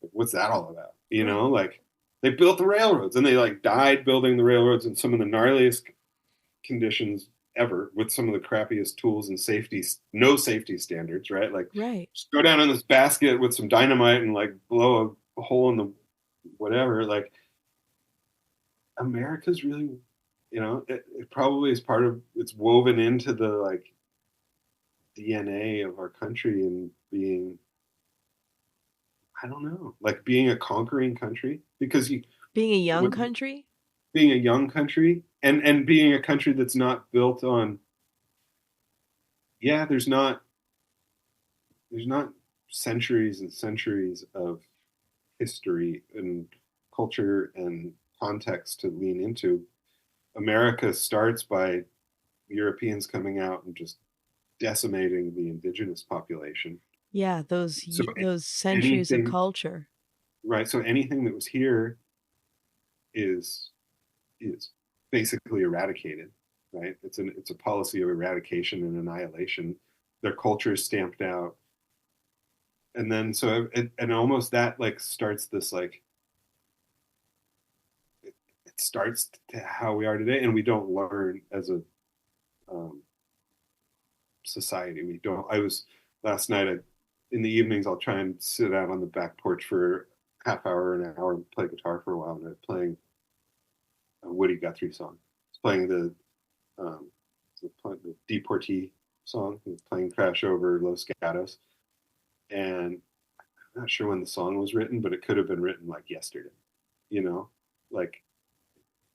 Like, what's that all about? Right. Like they built the railroads and they like died building the railroads in some of the gnarliest conditions ever with some of the crappiest tools and no safety standards, right? Like Right. just go down in this basket with some dynamite and like blow a hole in the whatever. Like America's really, it probably is it's woven into the like DNA of our country and being, I don't know, like being a conquering country because Being a young when, country? being a young country and being a country that's not built on, there's not centuries and centuries of history and culture and context to lean into. America starts by Europeans coming out and just decimating the indigenous population. Yeah, So those centuries of anything, culture. right? So anything that was here is basically eradicated, right? It's a policy of eradication and annihilation. Their culture is stamped out, and then and almost that like starts this like it starts to how we are today, and we don't learn as a um, society. We don't. I was last night. In the evenings, I'll try and sit out on the back porch for half hour, an hour, and play guitar for a while. And I'm playing a Woody Guthrie song. I was playing the Deportee song. I was playing Crash Over Los Gatos, and I'm not sure when the song was written, but it could have been written like yesterday. Like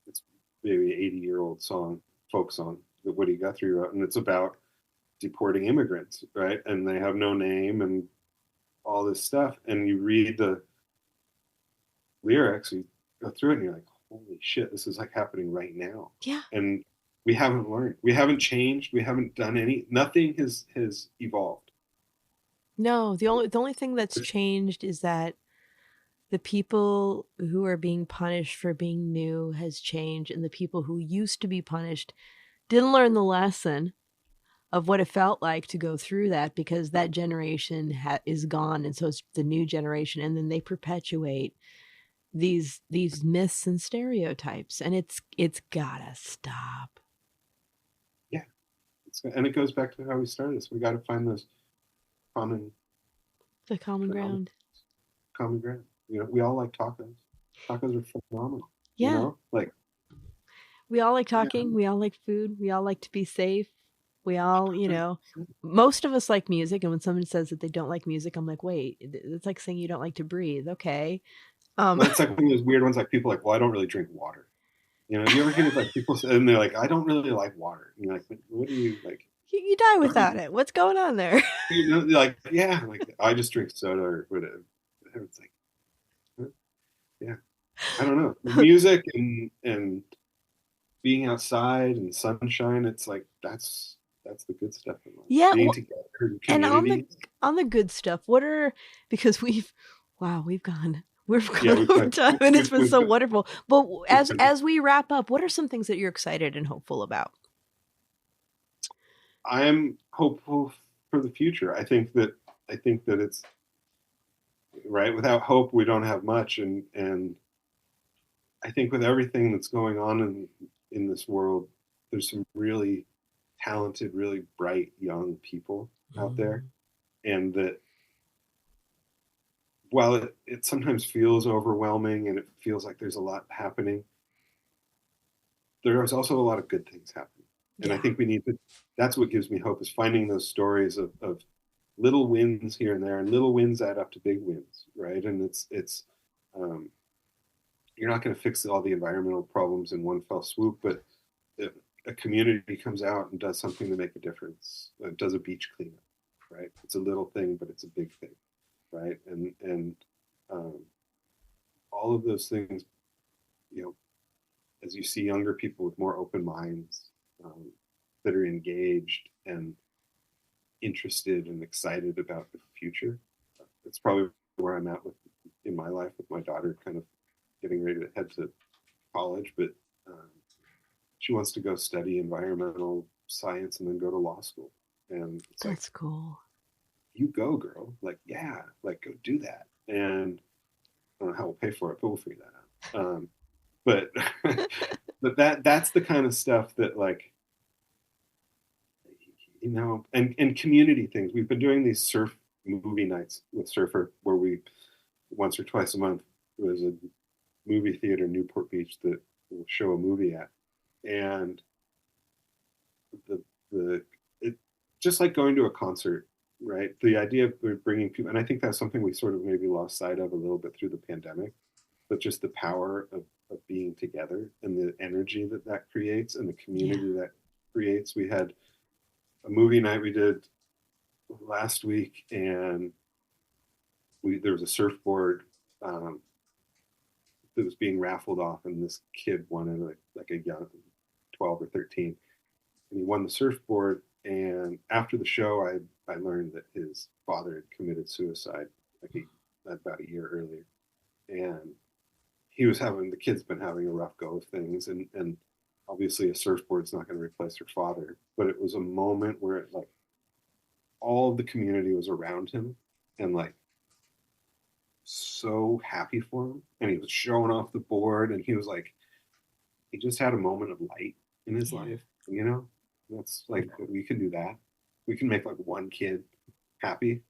it's maybe an 80-year-old song, folk song that Woody Guthrie wrote, and it's about deporting immigrants, right? And they have no name and all this stuff. And you read the lyrics, you go through it, and you're like, holy shit, this is like happening right now. Yeah. And we haven't learned, we haven't changed, we haven't done nothing has evolved. No, the only thing that's changed is that the people who are being punished for being new has changed, and the people who used to be punished didn't learn the lesson of what it felt like to go through that, because that generation is gone, and so it's the new generation, and then they perpetuate these myths and stereotypes, and it's gotta stop. Yeah, and it goes back to how we started this. We got to find those common ground. Common ground. We all like tacos. Tacos are phenomenal. Yeah. Like we all like talking. We all like food. We all like to be safe. We all, most of us like music. And when someone says that they don't like music, I'm like, wait, it's like saying you don't like to breathe. Okay. Well, it's like one of those weird ones, like people like, well, I don't really drink water. You ever hear like people say, and they're like, I don't really like water. And you're like, what do you like? You die without it. What's going on there? Like, yeah, like I just drink soda or whatever. It's like, yeah, I don't know. Music and being outside and sunshine. It's like that's the good stuff in life. Yeah, being together in and on the good stuff. Because we've gone over time, and it's been so wonderful. But as we wrap up, what are some things that you're excited and hopeful about? I'm hopeful for the future. I think that it's right. Without hope, we don't have much, and I think with everything that's going on in this world, there's some really talented, really bright young people out there, and that while it sometimes feels overwhelming and it feels like there's a lot happening, there's also a lot of good things happening. And I think that's what gives me hope, is finding those stories of little wins here and there, and little wins add up to big wins, right? And it's you're not going to fix all the environmental problems in one fell swoop, but if a community comes out and does something to make a difference, does a beach cleanup, right? It's a little thing, but it's a big thing, right? And all of those things, as you see younger people with more open minds, that are engaged and interested and excited about the future. It's probably where I'm at in my life with my daughter, kind of getting ready to head to college, but she wants to go study environmental science and then go to law school. And it's That's cool. You go, girl. Like, yeah, like go do that. And I don't know how we'll pay for it, but we'll figure that out. But but that's the kind of stuff that, like, you know, and community things. We've been doing these surf movie nights with Surfer, where we once or twice a month, there's a movie theater in Newport Beach that we'll show a movie at, and the it just like going to a concert, right? The idea of bringing people, and I think that's something we sort of maybe lost sight of a little bit through the pandemic, but just the power of being together and the energy that creates and the community that creates. We had a movie night we did last week, and there was a surfboard that was being raffled off, and this kid won it, like a young 12 or 13, and he won the surfboard. And after the show, I learned that his father had committed suicide about a year earlier, and the kid's been having a rough go of things, and obviously a surfboard's not going to replace her father, but it was a moment where it, like, all of the community was around him and like so happy for him, and he was showing off the board, and he was like, he just had a moment of light in his life, you know. That's like, we can do that. We can make like one kid happy.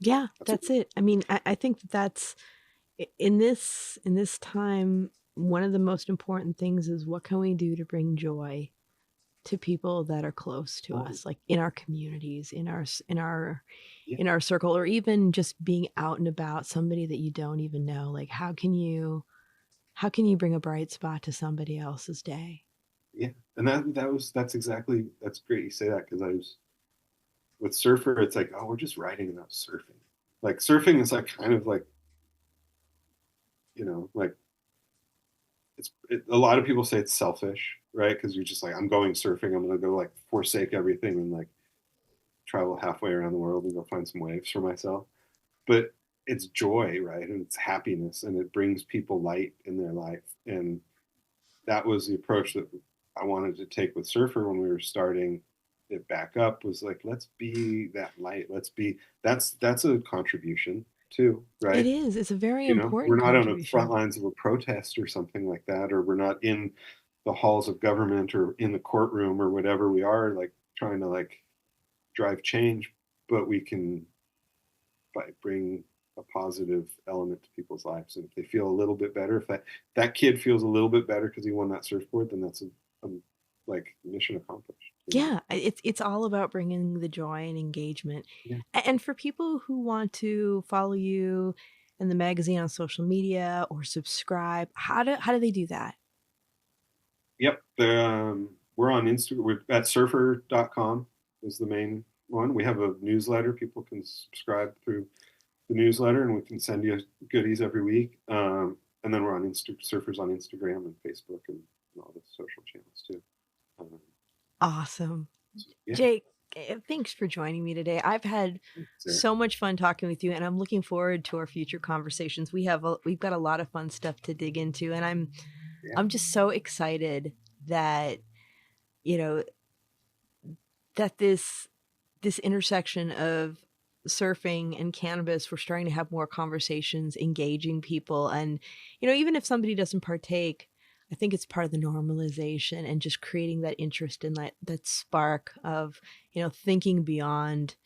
Yeah, that's it. I mean, I think that's in this time, one of the most important things is, what can we do to bring joy to people that are close to us, like in our communities, in our circle, or even just being out and about, somebody that you don't even know. Like, how can you bring a bright spot to somebody else's day? Yeah. And that's great you say that, because I was with Surfer, it's like, oh, we're just writing about surfing. Like, surfing is like kind of like, you know, like a lot of people say it's selfish, right? Because you're just like, I'm going surfing, I'm going to go like forsake everything and like travel halfway around the world and go find some waves for myself. But it's joy, right? And it's happiness, and it brings people light in their life. And that was the approach that I wanted to take with Surfer when we were starting it back up, was like, let's be that light. That's a contribution too, right? It is. It's a very important we're not on the contribution. front lines of a protest or something like that, or we're not in the halls of government or in the courtroom or whatever we are, like trying to like drive change, but we can bring a positive element to people's lives. And if they feel a little bit better, if that kid feels a little bit better because he won that surfboard, then that's a like mission accomplished. Yeah, it's all about bringing the joy and engagement. Yeah. And for people who want to follow you and the magazine on social media or subscribe, how do they do that? Yep. We're on Instagram. We're at surfer.com is the main one. We have a newsletter. People can subscribe through the newsletter, and we can send you goodies every week. And then we're on Surfers on Instagram and Facebook and all the social channels too. Awesome. Yeah. Jake, thanks for joining me today. I've had so much fun talking with you, and I'm looking forward to our future conversations. We've got a lot of fun stuff to dig into, and I'm just so excited that, you know, that this intersection of surfing and cannabis, we're starting to have more conversations, engaging people. And, you know, even if somebody doesn't partake, I think it's part of the normalization and just creating that interest in that spark of, you know, thinking beyond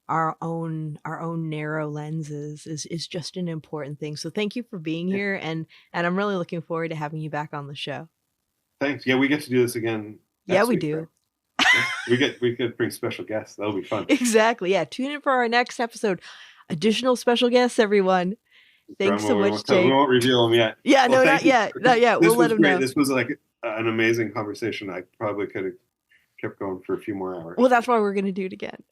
our own narrow lenses is just an important thing. So thank you for being here. And I'm really looking forward to having you back on the show. Thanks. Yeah, we get to do this again. Yeah, we do. Right? We could bring special guests. That'll be fun. Exactly. Yeah. Tune in for our next episode. Additional special guests, everyone. Thanks so much, Jake. We won't reveal them yet. Yeah, well, not yet. Not yet. We'll let them know. This was like an amazing conversation. I probably could have kept going for a few more hours. Well, that's why we're going to do it again.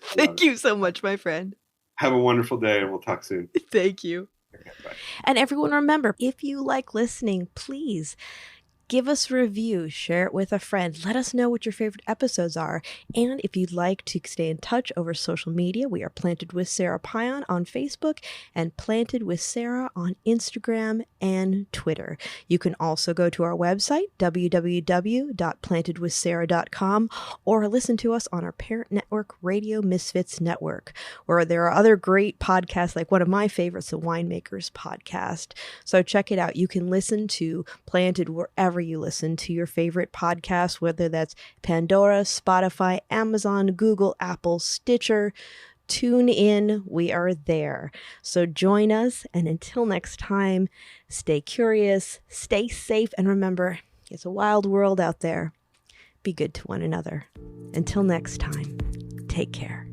Thank you so much, my friend. Have a wonderful day, and we'll talk soon. Thank you. Okay, bye. And everyone, remember, if you like listening, please Give us a review, share it with a friend, let us know what your favorite episodes are, and if you'd like to stay in touch over social media, we are Planted with Sara Pion on Facebook and Planted with Sara on Instagram and Twitter. You can also go to our website, www.plantedwithsara.com, or listen to us on our parent network, Radio Misfits Network, where there are other great podcasts, like one of my favorites, the Winemakers Podcast. So check it out. You can listen to Planted wherever you listen to your favorite podcasts, whether that's Pandora, Spotify, Amazon, Google, Apple, Stitcher. Tune in. We are there. So join us. And until next time, stay curious, stay safe, and remember, it's a wild world out there. Be good to one another. Until next time, take care.